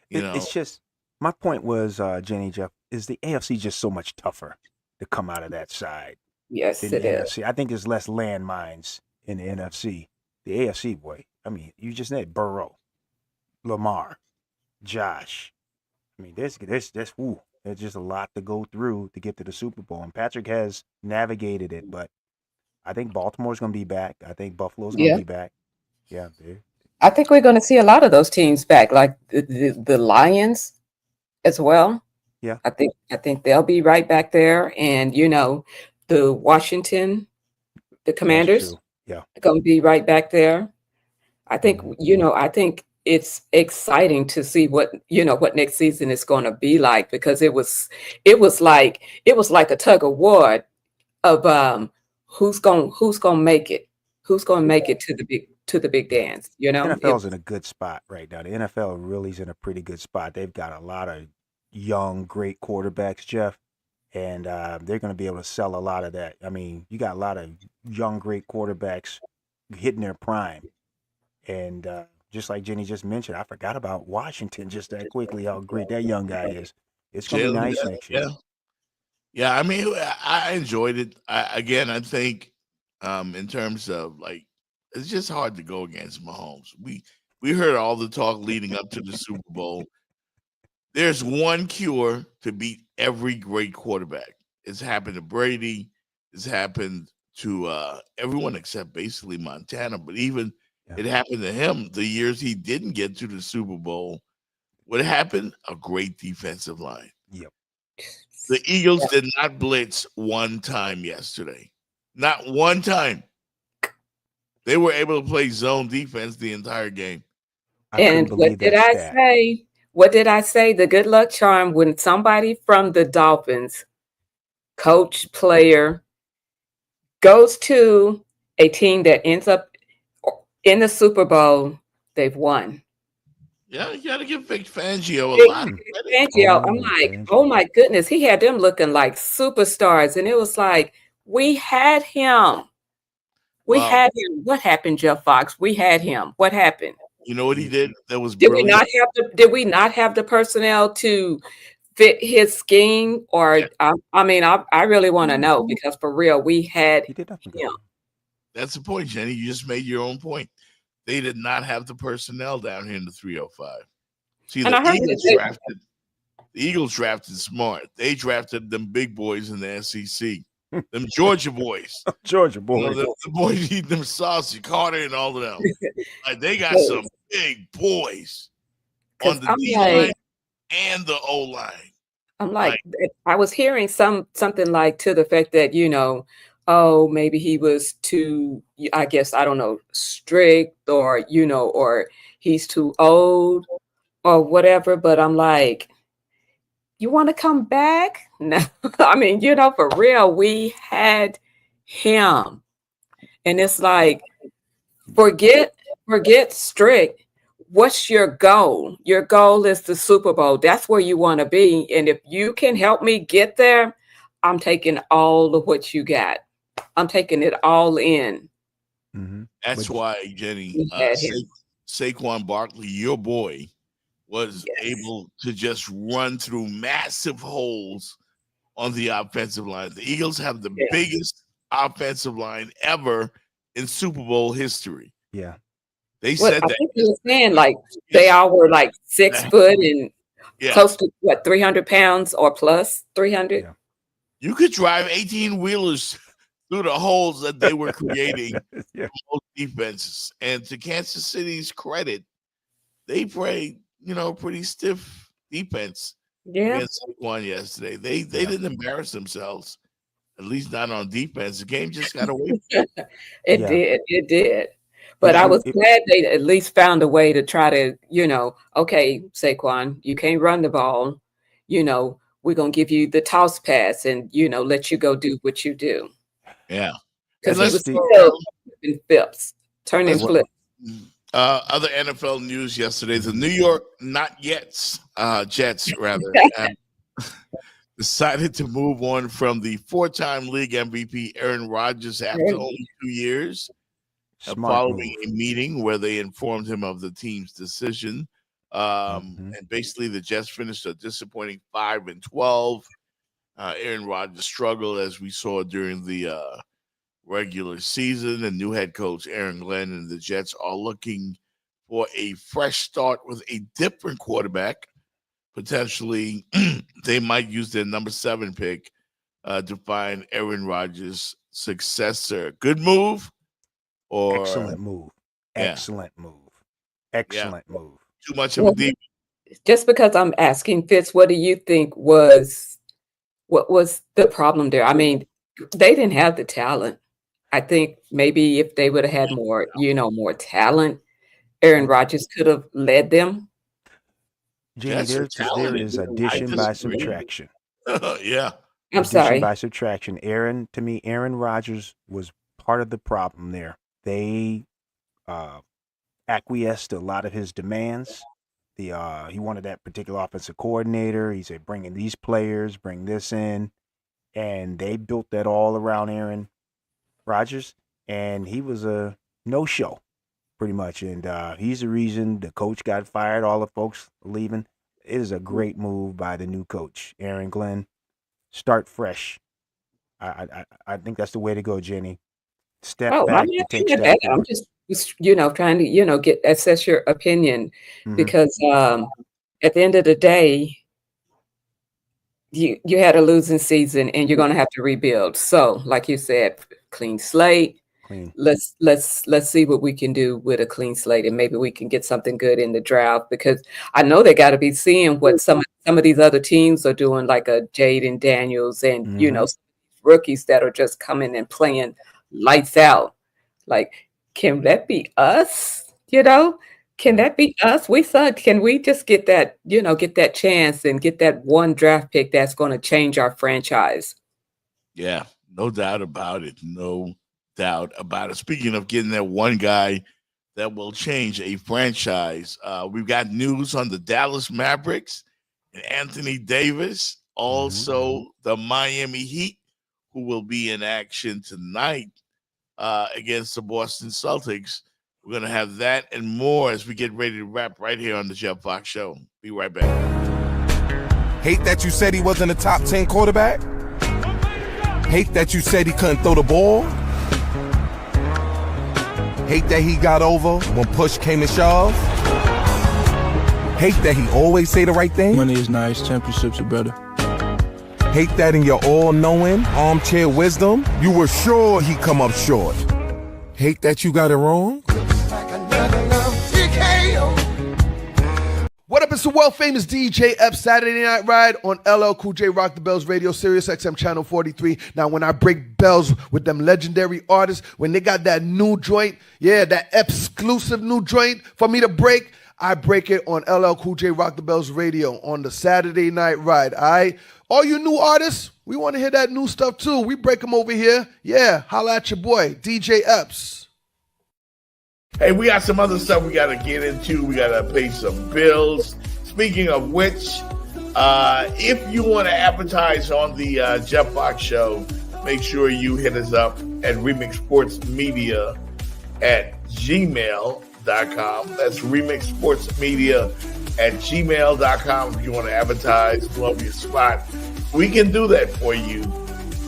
You know, It's just my point was, Jenny Jeff, is the AFC just so much tougher to come out of that side Yes, than the it is. NFC. I think there's less landmines in the NFC. The AFC, boy, I mean, you just named Burrow, Lamar, Josh. I mean, there's just a lot to go through to get to the Super Bowl. And Patrick has navigated it, but I think Baltimore's going to be back. I think Buffalo's going to Yeah. be back. Yeah, I think we're going to see a lot of those teams back, like the Lions as well. Yeah. I think they'll be right back there, and you know, the Washington, the Commanders, true. Yeah. are going to be right back there. I think I think it's exciting to see what next season is going to be like, because it was like a tug of war of who's going to make it to the big dance. You know, NFL's in a good spot right now. The NFL really is in a pretty good spot. They've got a lot of young, great quarterbacks, Jeff, and they're going to be able to sell a lot of that. I mean, you got a lot of young, great quarterbacks hitting their prime. And just like Jenny just mentioned, I forgot about Washington just that quickly, how great that young guy is. It's going to be nice next year. Yeah, I mean, I enjoyed it. I think in terms of like, it's just hard to go against Mahomes. We heard all the talk leading up to the Super Bowl. There's one cure to beat every great quarterback. It's happened to Brady. It's happened to everyone except basically Montana. But even it happened to him the years he didn't get to the Super Bowl. What happened? A great defensive line. Yep. The Eagles did not blitz one time yesterday. Not one time. They were able to play zone defense the entire game. And what did I say? What did I say? The good luck charm when somebody from the Dolphins, coach, player, goes to a team that ends up in the Super Bowl, they've won. Yeah, you got to give Vic Fangio a lot of credit. Fangio, I'm like, oh my goodness, he had them looking like superstars, and it was like, we had him. We had him. What happened, Jeff Fox? We had him. What happened? You know what he did? That was Did brilliant. Did we not have the personnel to fit his scheme? Or I really want to know, because for real, we had him. That's the point, Jenny. You just made your own point. They did not have the personnel down here in the 305. See, And I heard the Eagles drafted smart. They drafted them big boys in the SEC. Them Georgia boys. Georgia You boys. know, the boys eating them Saucy Carter and all of them. Like, they got some big boys on the D line and the O line. I'm like, I was hearing something like to the effect that, oh, maybe he was too, I guess, I don't know, strict, or, or he's too old or whatever. But I'm like, you want to come back? No, I mean, for real, we had him. And it's like, forget strict. What's your goal? Your goal is the Super Bowl. That's where you want to be. And if you can help me get there, I'm taking all of what you got. I'm taking it all in. That's why, Jenny, Saquon Barkley, your boy, was able to just run through massive holes on the offensive line. The Eagles have the biggest offensive line ever in Super Bowl history. Yeah. They said I that. think you were saying like they all were like 6 foot and close to 300 pounds or plus 300. You could drive 18-wheelers through the holes that they were creating Yeah. for defenses. And to Kansas City's credit, they played, pretty stiff defense Yeah. against Saquon yesterday. They didn't embarrass themselves, at least not on defense. The game just got away. It did. But I was glad they at least found a way to try to, okay, Saquon, you can't run the ball. We're going to give you the toss pass and, let you go do what you do. Yeah. Because he was Let's still in flips, turning flips. Other NFL news yesterday: the New York Jets decided to move on from the 4-time league MVP Aaron Rodgers after only 2 years, following a meeting where they informed him of the team's decision. And basically, the Jets finished a disappointing 5-12. Aaron Rodgers struggled, as we saw during the regular season, and new head coach Aaron Glenn and the Jets are looking for a fresh start with a different quarterback. Potentially, they might use their number 7 pick to find Aaron Rodgers' successor. Good move, or excellent move. Excellent move. Excellent move. Too much of a deep. Just because I'm asking, Fitz, what do you think was the problem there? I mean, they didn't have the talent. I think maybe if they would have had more, more talent, Aaron Rodgers could have led them. Jenny, there is addition by subtraction. Yeah. I'm sorry. By subtraction. Aaron Rodgers was part of the problem there. They acquiesced to a lot of his demands. He wanted that particular offensive coordinator. He said, bring in these players, bring this in. And they built that all around Aaron Rodgers. And he was a no-show, pretty much. And he's the reason the coach got fired, all the folks leaving. It is a great move by the new coach, Aaron Glenn. Start fresh. I think that's the way to go, Jenny. Step back to take steps. I'm just trying to, assess your opinion, because at the end of the day, you had a losing season and you're going to have to rebuild. So, like you said, clean slate. Let's see what we can do with a clean slate, and maybe we can get something good in the draft, because I know they got to be seeing what some of these other teams are doing, like a Jaden Daniels and rookies that are just coming and playing lights out. Like, can that be us? Can that be us? Can we just get that, get that chance and get that one draft pick that's going to change our franchise? Yeah, no doubt about it. No doubt about it. Speaking of getting that one guy that will change a franchise, we've got news on the Dallas Mavericks and Anthony Davis, also the Miami Heat, who will be in action tonight against the Boston Celtics. We're going to have that and more as we get ready to wrap right here on the Jeff Fox Show. Be right back. Hate that you said he wasn't a top 10 quarterback? Hate that you said he couldn't throw the ball? Hate that he got over when push came to shove? Hate that he always say the right thing? Money is nice, championships are better. Hate that in your all-knowing, armchair wisdom, you were sure he'd come up short. Hate that you got it wrong? What up, it's the world-famous DJ Ep Saturday Night Ride on LL Cool J Rock the Bells Radio, Sirius XM Channel 43. Now, when I break bells with them legendary artists, when they got that new joint, that exclusive new joint for me to break, I break it on LL Cool J Rock the Bells Radio on the Saturday Night Ride, all right? All you new artists, we want to hear that new stuff too. We break them over here. Yeah, holla at your boy, DJ Epps. Hey, we got some other stuff we got to get into. We got to pay some bills. Speaking of which, if you want to advertise on the Jeff Fox Show, make sure you hit us up at Remix Sports Media at gmail.com. That's Remix Sports Media at gmail.com. If you want to advertise, love your spot, we can do that for you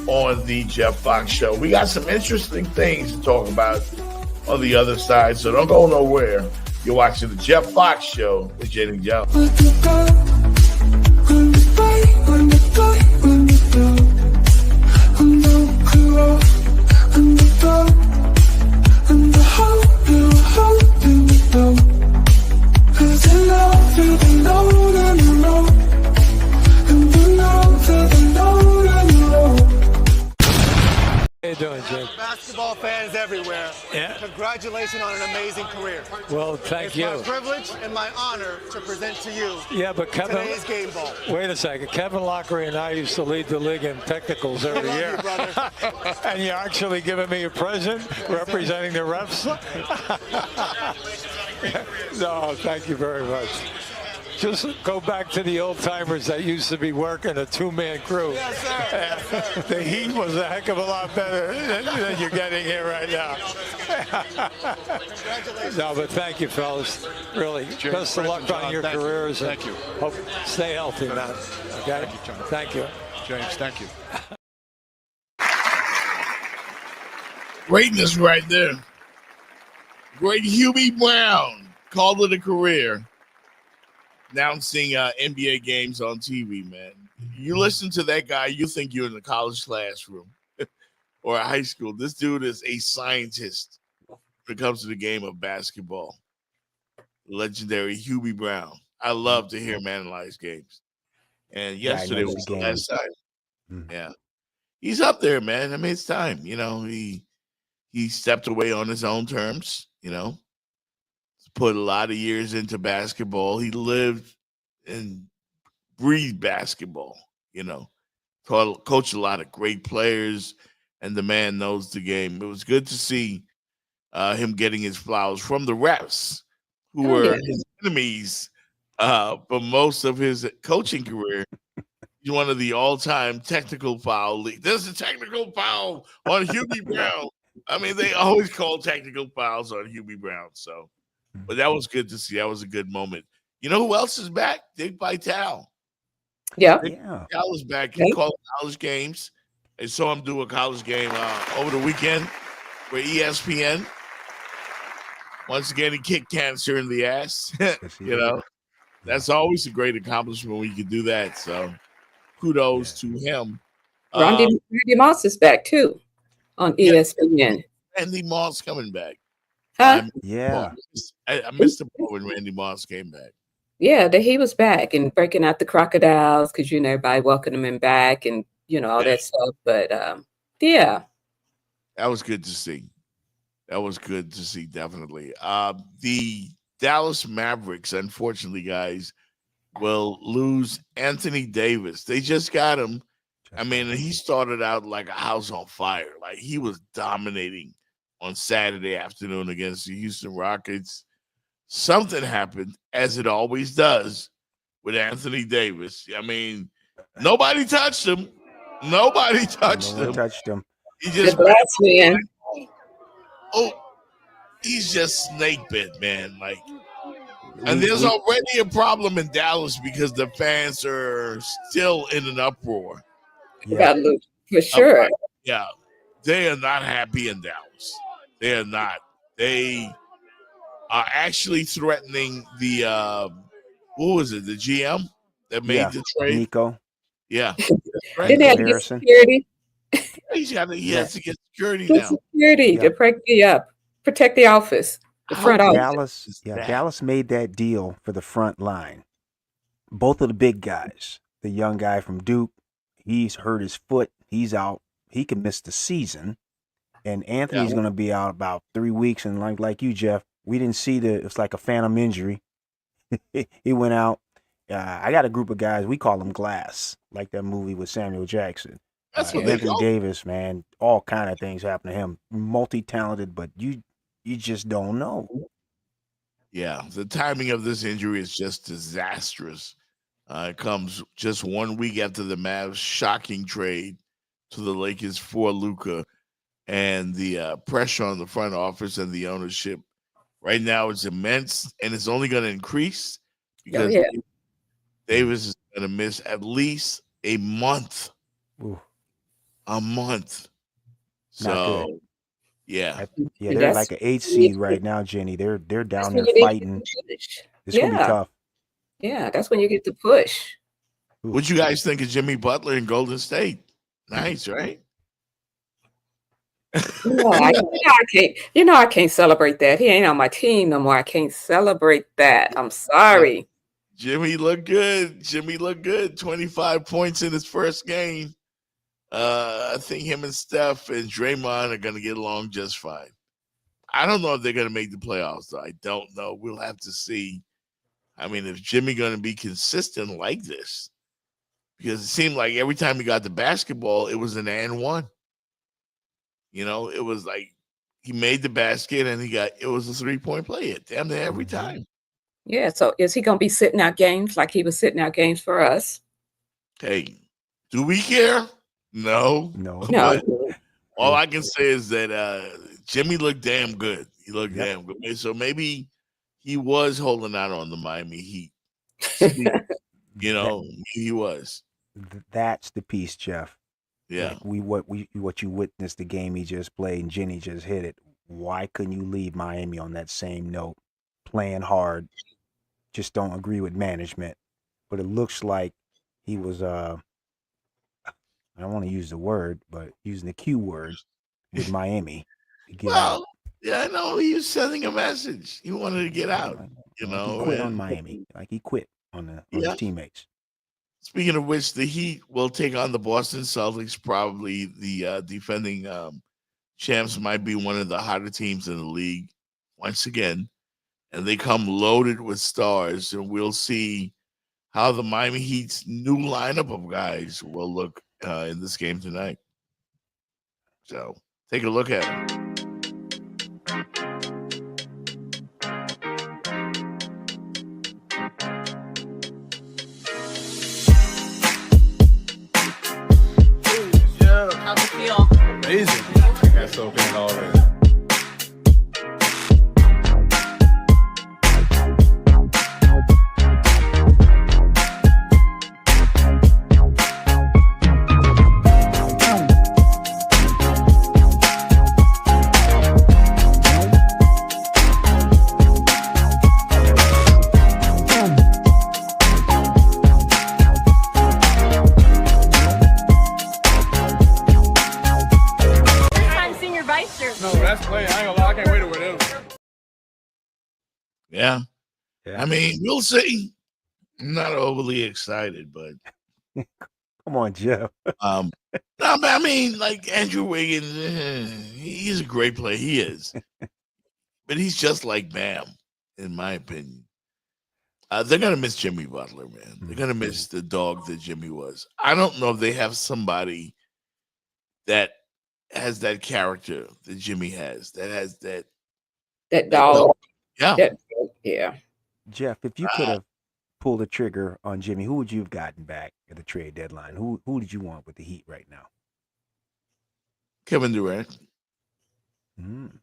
on the Jeff Fox Show. We got some interesting things to talk about on the other side, so don't go nowhere. You're watching the Jeff Fox Show with Jenny Jones. Jake. Basketball fans everywhere. Yeah. Congratulations on an amazing career. Well, thank it's you. my privilege and my honor to present to you Yeah, but Kevin, today's game ball. wait a second. Kevin Lockery and I used to lead the league in technicals every love year. you, brother. And you're actually giving me a present representing the refs? No, thank you very much. Just go back to the old timers that used to be working a two-man crew. Yes, sir. The heat was a heck of a lot better than you're getting here right now. No, but thank you, fellas. Really, best of luck on your careers. Thank you. Hope, stay healthy, man. Okay? Thank you, John. Thank you. James, thank you. Greatness right there. Great Hubie Brown called it a career. Announcing NBA games on TV, man. You listen to that guy, you think you're in a college classroom or a high school. This dude is a scientist when it comes to the game of basketball. Legendary Hubie Brown. I love to hear him analyze games. And yesterday was the last time. Yeah. He's up there, man. I mean, it's time. You know, he stepped away on his own terms, you know. Put a lot of years into basketball. He lived and breathed basketball, you know. Coached a lot of great players, and the man knows the game. It was good to see him getting his flowers from the refs, who were his enemies for most of his coaching career. He's one of the all-time technical foul league. There's a technical foul on Hubie Brown. I mean, they always call technical fouls on Hubie Brown, so. But that was good to see. That was a good moment. You know who else is back? Dick Vitale. Yeah. Dick Vitale is back. He called college games. I saw him do a college game over the weekend for ESPN. Once again, he kicked cancer in the ass. You know, that's always a great accomplishment when you can do that. So kudos to him. Randy Moss is back too on ESPN. Randy Moss coming back. Huh? I missed the part when Randy Moss came back. Yeah, he was back and breaking out the crocodiles because, you know, everybody welcomed him back and, you know, all that stuff. But, yeah. That was good to see. That was good to see, definitely. The Dallas Mavericks, unfortunately, guys, will lose Anthony Davis. They just got him. I mean, he started out like a house on fire. Like, he was dominating on Saturday afternoon against the Houston Rockets. Something happened, as it always does, with Anthony Davis. I mean, nobody touched him. Nobody touched him. He just man. He's just snake bit, man. Like, and there's already a problem in Dallas because the fans are still in an uproar. Yeah, for sure. Yeah, they are not happy in Dallas. They are not. They are actually threatening the what was it? The GM that made the trade. Nico. Yeah. Didn't they have to get security? He has to get security Get now. security to protect the office, the front office. Dallas made that deal for the front line. Both of the big guys. The young guy from Duke, he's hurt his foot. He's out. He could miss the season. And Anthony's going to be out about 3 weeks. And like you, Jeff, we didn't see it's like a phantom injury. He went out. I got a group of guys. We call them Glass, like that movie with Samuel Jackson. That's what Anthony Davis, man, all kind of things happen to him. Multi-talented, but you just don't know. Yeah, the timing of this injury is just disastrous. It comes just 1 week after the Mavs' shocking trade to the Lakers for Luka. And the pressure on the front office and the ownership right now is immense, and it's only going to increase because Davis is going to miss at least a month. Ooh. A month. Not So, good. yeah. They're like an 8 seed right now, Jenny. They're down there fighting. It's going to be tough. Yeah, that's when you get the push. What you guys think of Jimmy Butler in Golden State? Nice, right? I can't celebrate that. He ain't on my team no more. I can't celebrate that. I'm sorry. Jimmy looked good. 25 points in his first game. I think him and Steph and Draymond are going to get along just fine. I don't know if they're going to make the playoffs, though. I don't know. We'll have to see. I mean, if Jimmy going to be consistent like this, because it seemed like every time he got the basketball, it was an and one. You know, it was like he made the basket and it was a 3-point play damn near every time. Yeah. So is he going to be sitting out games like he was sitting out games for us? Hey, do we care? No. No. But all I can say is that Jimmy looked damn good. He looked damn good. So maybe he was holding out on the Miami Heat. You know, he was. That's the piece, Jeff. Yeah. Like what you witnessed the game he just played and Jenny just hit it. Why couldn't you leave Miami on that same note? Playing hard, just don't agree with management. But it looks like he was I don't want to use the word, but using the Q word with Miami to get out. Yeah, I know. He was sending a message. He wanted to get out. You know, He quit on Miami. Like he quit on his teammates. Speaking of which, the Heat will take on the Boston Celtics. Probably the defending champs might be one of the hotter teams in the league once again. And they come loaded with stars. And we'll see how the Miami Heat's new lineup of guys will look in this game tonight. So take a look at it. How's it feel? Amazing. I got soaked in already. Yeah. I mean, we'll see. I'm not overly excited, but come on, Jeff. No, but I mean, like Andrew Wiggins, he's a great player. He is, but he's just like Bam, in my opinion. They're gonna miss Jimmy Butler, man. They're gonna miss the dog that Jimmy was. I don't know if they have somebody that has that character that Jimmy has. That has that dog. Yeah. Yeah. Jeff, if you could have pulled the trigger on Jimmy, who would you have gotten back at the trade deadline? Who did you want with the Heat right now? Kevin Durant. Mm.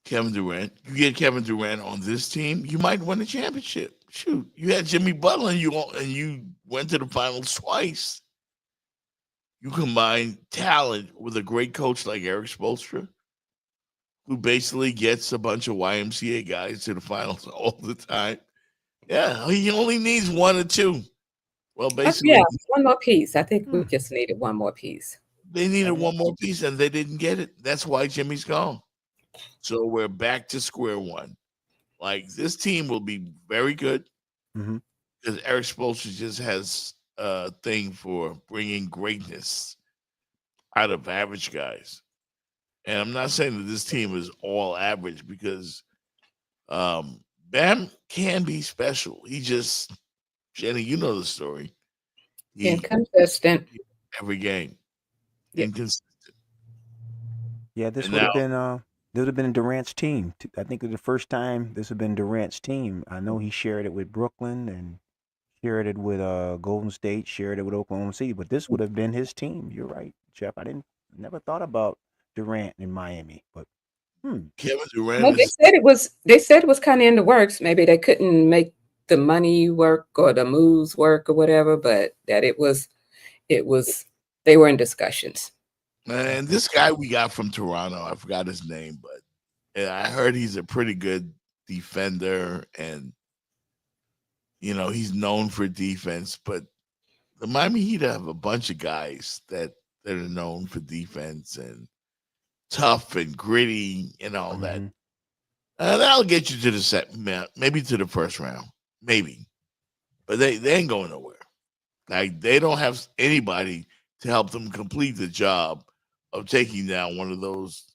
Kevin Durant. You get Kevin Durant on this team, you might win a championship. Shoot, you had Jimmy Butler and you went to the finals twice. You combine talent with a great coach like Eric Spoelstra, who basically gets a bunch of YMCA guys to the finals all the time. Yeah, he only needs one or two. Well, basically, yeah, one more piece. I think we just needed one more piece. They needed one more piece, and they didn't get it. That's why Jimmy's gone. So we're back to square one. Like, this team will be very good because Eric Spoelstra just has a thing for bringing greatness out of average guys. And I'm not saying that this team is all average because Bam can be special. He just, Jenny, you know the story. Inconsistent. Every game. Inconsistent. Yeah, this would have been Durant's team. I think the first time this would have been Durant's team. I know he shared it with Brooklyn and shared it with Golden State, shared it with Oklahoma City, but this would have been his team. You're right, Jeff. I never thought about Durant in Miami, but Kevin Durant. Well, they said it was kind of in the works. Maybe they couldn't make the money work or the moves work or whatever, but that it was they were in discussions. And this guy we got from Toronto, I forgot his name, but I heard he's a pretty good defender, and he's known for defense. But the Miami Heat have a bunch of guys that are known for defense and tough and gritty and all that. That'll get you to the second, maybe to the first round, maybe. But they ain't going nowhere. Like, they don't have anybody to help them complete the job of taking down one of those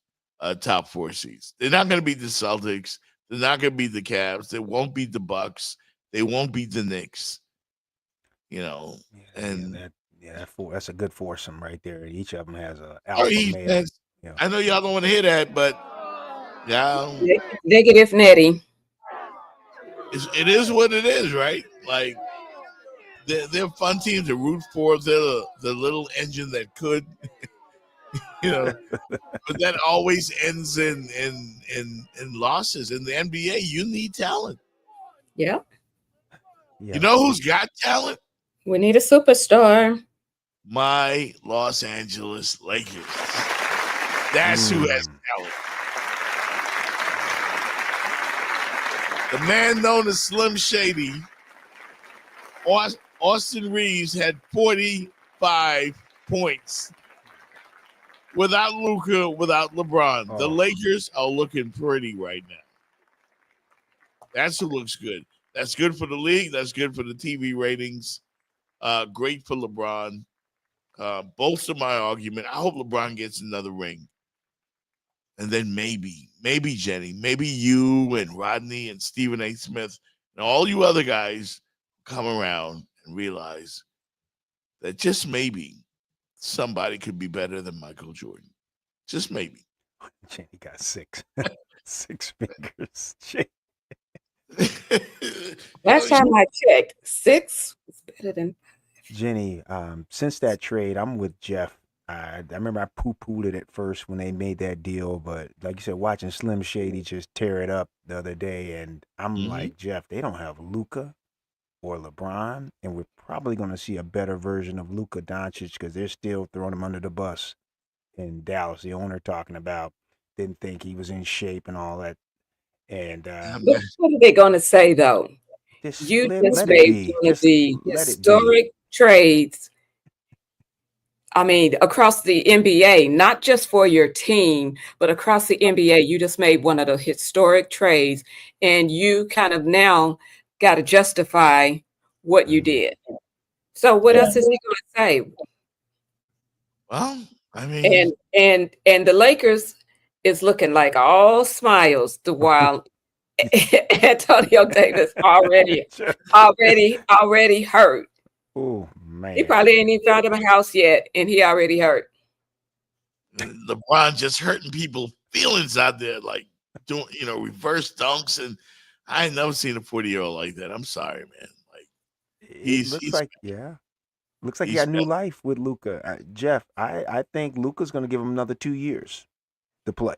top 4 seeds. They're not going to beat the Celtics. They're not going to beat the Cavs. They won't beat the Bucks. They won't beat the Knicks. That's a good foursome right there. Each of them has a Or alpha he male. has- I know y'all don't want to hear that, but yeah, Negative Nettie. it is what it is, right? Like they're fun teams to root for. They're the little engine that could, but that always ends in losses. In the NBA, you need talent. Yeah. You know who's got talent? We need a superstar. My Los Angeles Lakers. That's who has talent. The man known as Slim Shady, Austin Reeves, had 45 points. Without Luka, without LeBron, the Lakers are looking pretty right now. That's who looks good. That's good for the league. That's good for the TV ratings. Great for LeBron. Bolster my argument. I hope LeBron gets another ring. And then maybe Jenny, maybe you and Rodney and Stephen A. Smith and all you other guys come around and realize that just maybe somebody could be better than Michael Jordan. Just maybe. Jenny got 6 fingers. Last time I checked, 6 is better than 5. Jenny, since that trade, I'm with Jeff. I remember I poo-pooed it at first when they made that deal, but like you said, watching Slim Shady just tear it up the other day, and I'm like, Jeff, they don't have Luka or LeBron, and we're probably going to see a better version of Luka Doncic because they're still throwing him under the bus in Dallas. The owner talking about didn't think he was in shape and all that. And what are they going to say though? You just made one of the historic trades. I mean, across the NBA, not just for your team, but across the NBA, you just made one of the historic trades, and you kind of now got to justify what you did. So what else is he going to say? Well, I mean, and the Lakers is looking like all smiles the while Antonio Davis already hurt. Oh man, he probably ain't even found him a house yet, and he already hurt. LeBron just hurting people's feelings out there, like doing reverse dunks, and I ain't never seen a 40-year-old like that. I'm sorry, man. Like looks like he got new life with Luka. Jeff, I think Luka's going to give him another 2 years to play,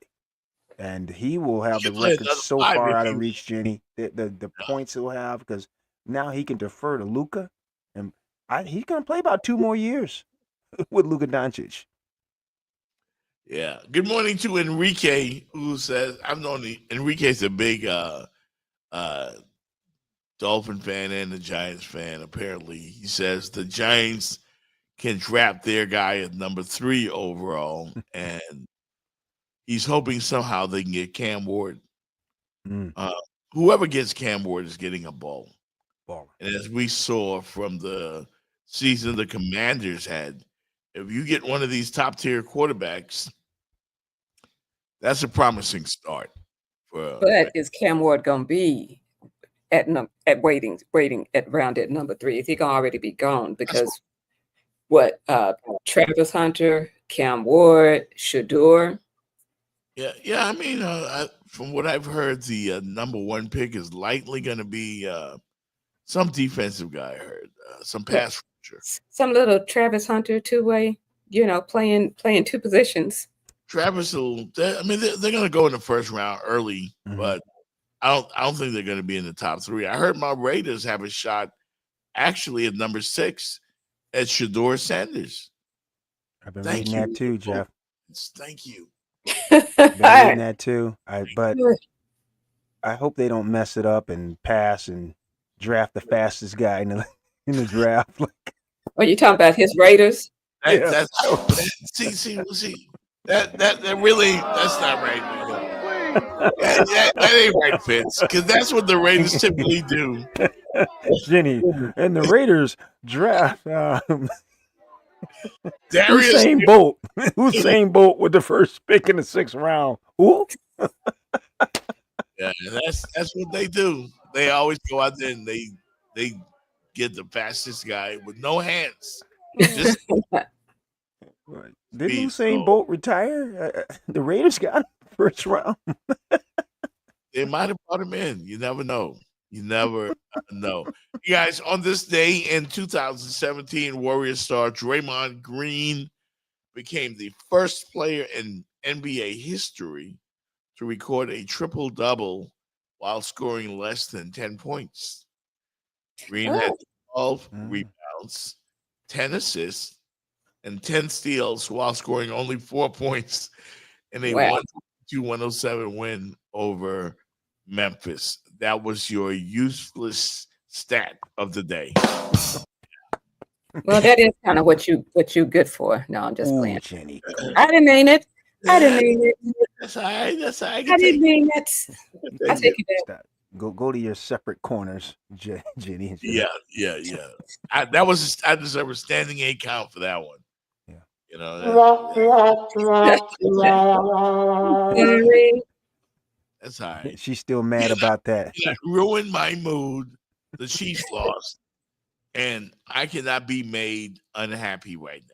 and he will have the record so far out of reach, Jenny. The points he'll have because now he can defer to Luka, and he's going to play about 2 more years with Luka Doncic. Yeah. Good morning to Enrique, who says Enrique's a big Dolphin fan and the Giants fan. Apparently, he says the Giants can draft their guy at number 3 overall, and he's hoping somehow they can get Cam Ward. Whoever gets Cam Ward is getting a ball. And as we saw from the season the Commanders had, if you get one of these top-tier quarterbacks, that's a promising start. But is Cam Ward going to be waiting at round at number 3? Is he going to already be gone? Because Travis Hunter, Cam Ward, Shedeur. Yeah. I mean, from what I've heard, the number 1 pick is likely going to be some defensive guy. I heard some pass rusher, some little Travis Hunter 2-way. Playing 2 positions. Travis will. They're going to go in the first round early, but I don't think they're going to be in the top 3. I heard my Raiders have a shot actually at number 6 at Shedeur Sanders. I've been reading that too, Jeff. Thank you. Been reading that too. But I hope they don't mess it up and pass and draft the fastest guy in the draft. Are you talking about his Raiders? See. That really, that's not right. That ain't right, Fitz, because that's what the Raiders typically do. Jenny, and the Raiders draft Darius Usain Bolt. Usain Bolt with the first pick in the 6th round. Who? Yeah, that's what they do. They always go out there and they get the fastest guy with no hands. Just Did speed. Usain So Bolt retire? The Raiders got him first round. they might have brought him in. You never know. You never know. You guys, on this day in 2017, Warriors star Draymond Green became the first player in NBA history to record a triple-double while scoring less than 10 points. Green had 12 rebounds, 10 assists, and 10 steals while scoring only 4 points in a 102-107 win over Memphis. That was your useless stat of the day. Well, that is kind of what you good for. No, I'm just playing. Jenny. I didn't mean it. I didn't mean it. That's all right. That's all right. I didn't mean it. I take it back. Go to your separate corners, Jenny. Yeah. I deserve a standing 8 count for that one. Yeah. You know. That's all right. She's still mad about that. That ruined my mood. The Chiefs lost, and I cannot be made unhappy right now.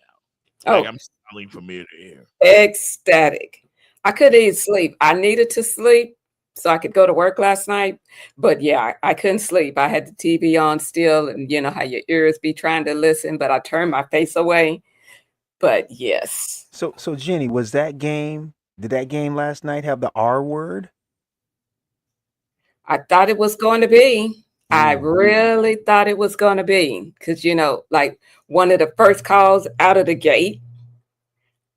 Like I'm smiling from ear to ear. Ecstatic. I couldn't even sleep. I needed to sleep so I could go to work last night. But yeah, I couldn't sleep. I had the TV on still, and you know how your ears be trying to listen, but I turned my face away. But yes. So Jenny, did that game last night have the R word? I thought it was going to be. I really thought it was going to be, because, you know, like one of the first calls out of the gate,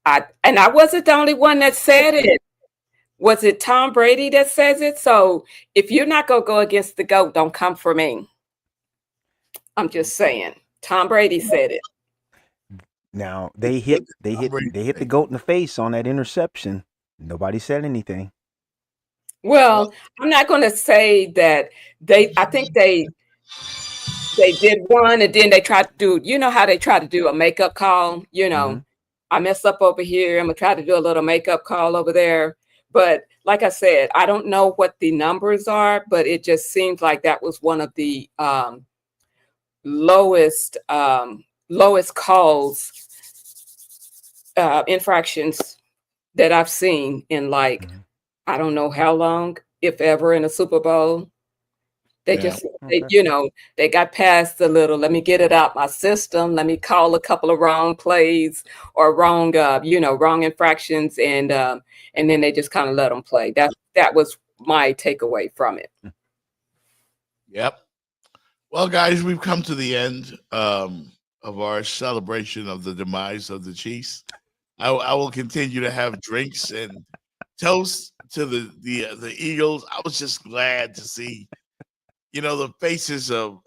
I wasn't the only one that said it. Was it Tom Brady that says it? So if you're not going to go against the GOAT, don't come for me. I'm just saying. Tom Brady said it. Now they hit the GOAT in the face on that interception. Nobody said anything. Well, I'm not going to say that I think they did one and then they tried to do, you know how they try to do a makeup call, you know, I messed up over here. I'm going to try to do a little makeup call over there. But like I said, I don't know what the numbers are, but it just seems like that was one of the lowest calls, infractions that I've seen in like, I don't know how long, if ever, in a Super Bowl. They they got past the little, let me get it out my system. Let me call a couple of wrong plays or wrong infractions. And then they just kind of let them play. That was my takeaway from it. Yep. Well, guys, we've come to the end of our celebration of the demise of the Chiefs. I will continue to have drinks and toast to the Eagles. I was just glad to see, you know, the faces of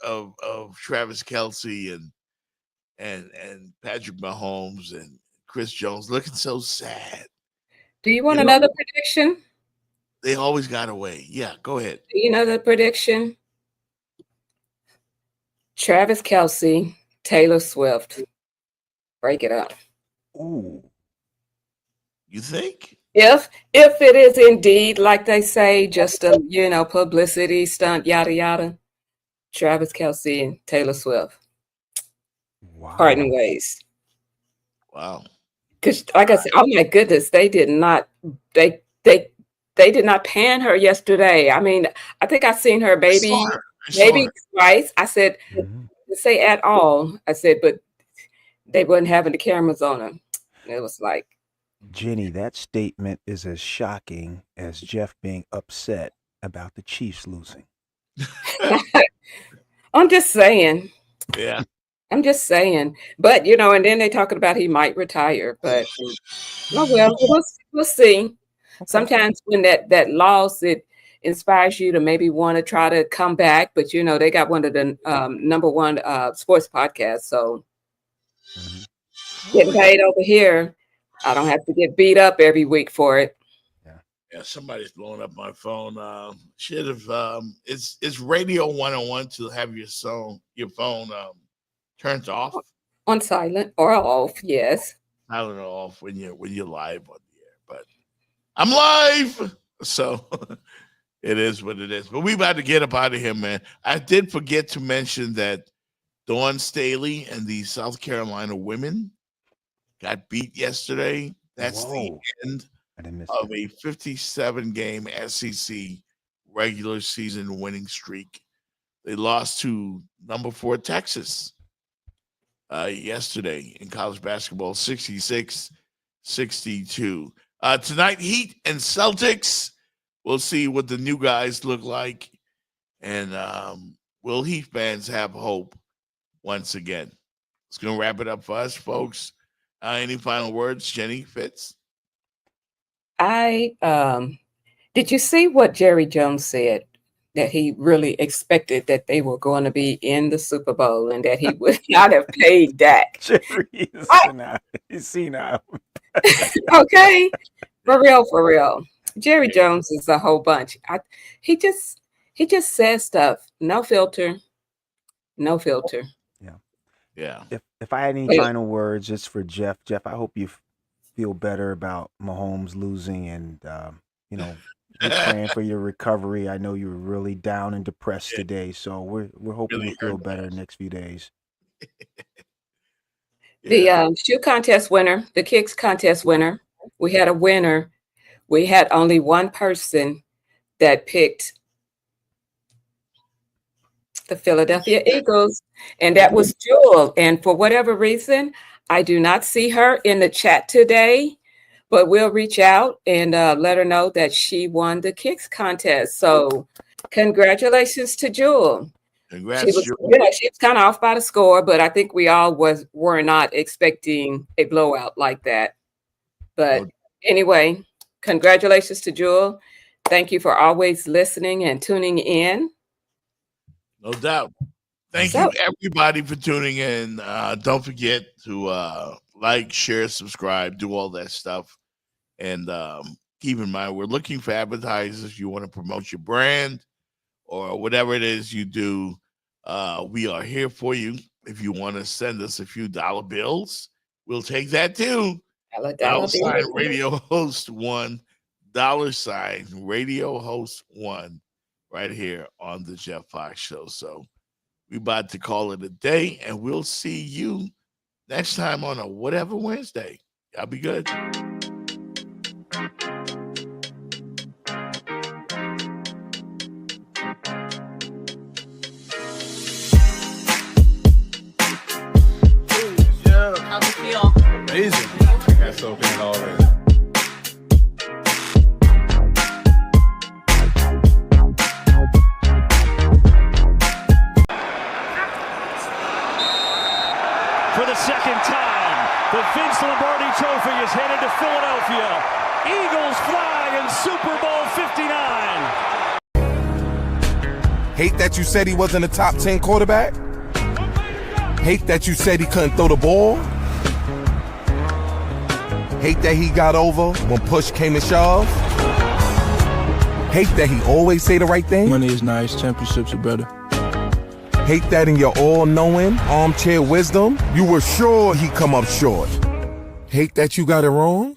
Travis Kelce and Patrick Mahomes and Chris Jones looking so sad. Do you want another prediction? They always got away. Yeah, go ahead. Do you know the prediction? Travis Kelce, Taylor Swift. Break it up. Ooh. You think? If it is indeed, like they say, just a, publicity stunt, yada, yada, Travis Kelce and Taylor Swift. Wow. Parting ways. Wow. Because like I said, oh my goodness, they did not pan her yesterday. I mean, I think I seen her maybe twice. I said, say at all. I said, but they wasn't having the cameras on her. It was like, Jenny, that statement is as shocking as Jeff being upset about the Chiefs losing. I'm just saying. Yeah. I'm just saying. But, and then they talking about he might retire. But, we'll see. Sometimes when that loss, it inspires you to maybe want to try to come back. But, they got one of the number one sports podcasts. So getting paid over here. I don't have to get beat up every week for it. Yeah, somebody's blowing up my phone. Should have it's Radio 101 to have your phone turned off. On silent or off, yes. I don't know off when you're live on the air, but I'm live, so it is what it is. But we about to get up out of here, man. I did forget to mention that Dawn Staley and the South Carolina women got beat yesterday. That's the end of a 57-game SEC regular season winning streak. They lost to number 4 Texas yesterday in college basketball, 66-62. Tonight, Heat and Celtics. We'll see what the new guys look like. And will Heat fans have hope once again? It's going to wrap it up for us, folks. Any final words, Jenny Fitz? Did you see what Jerry Jones said? That he really expected that they were going to be in the Super Bowl and that he would not have paid Dak. Jerry is senile. Okay, for real. Jerry Jones is a whole bunch. He just says stuff. No filter. Yeah. If I had any final words, just for Jeff, I hope you feel better about Mahomes losing, and we're praying for your recovery. I know you were really down and depressed today, so we're hoping you feel better the next few days. The shoe contest winner, the kicks contest winner, we had a winner. We had only one person that picked the Philadelphia Eagles, and that was Jewel. And for whatever reason, I do not see her in the chat today, but we'll reach out and let her know that she won the kicks contest. So congratulations to Jewel. Congrats, she was, Jewel. she was kind of off by the score, but I think we all were not expecting a blowout like that. But anyway, congratulations to Jewel. Thank you for always listening and tuning in. No doubt. Thank you, everybody, for tuning in. Don't forget to like, share, subscribe, do all that stuff. And keep in mind, we're looking for advertisers. If you want to promote your brand or whatever it is you do, we are here for you. If you want to send us a few dollar bills, we'll take that too. $sign Radio Host 1, $sign Radio Host 1, right here on the Jeff Fox Show. So we about to call it a day, and we'll see you next time on a whatever Wednesday. Y'all be good. How's it feel? Amazing. I got soaked in already. For the second time, the Vince Lombardi Trophy is headed to Philadelphia. Eagles fly in Super Bowl 59. Hate that you said he wasn't a top 10 quarterback? Hate that you said he couldn't throw the ball? Hate that he got over when push came to shove? Hate that he always say the right thing? Money is nice, championships are better. Hate that in your all-knowing, armchair wisdom, you were sure he'd come up short. Hate that you got it wrong?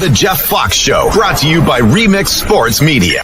The Jeff Fox Show, brought to you by Remix Sports Media.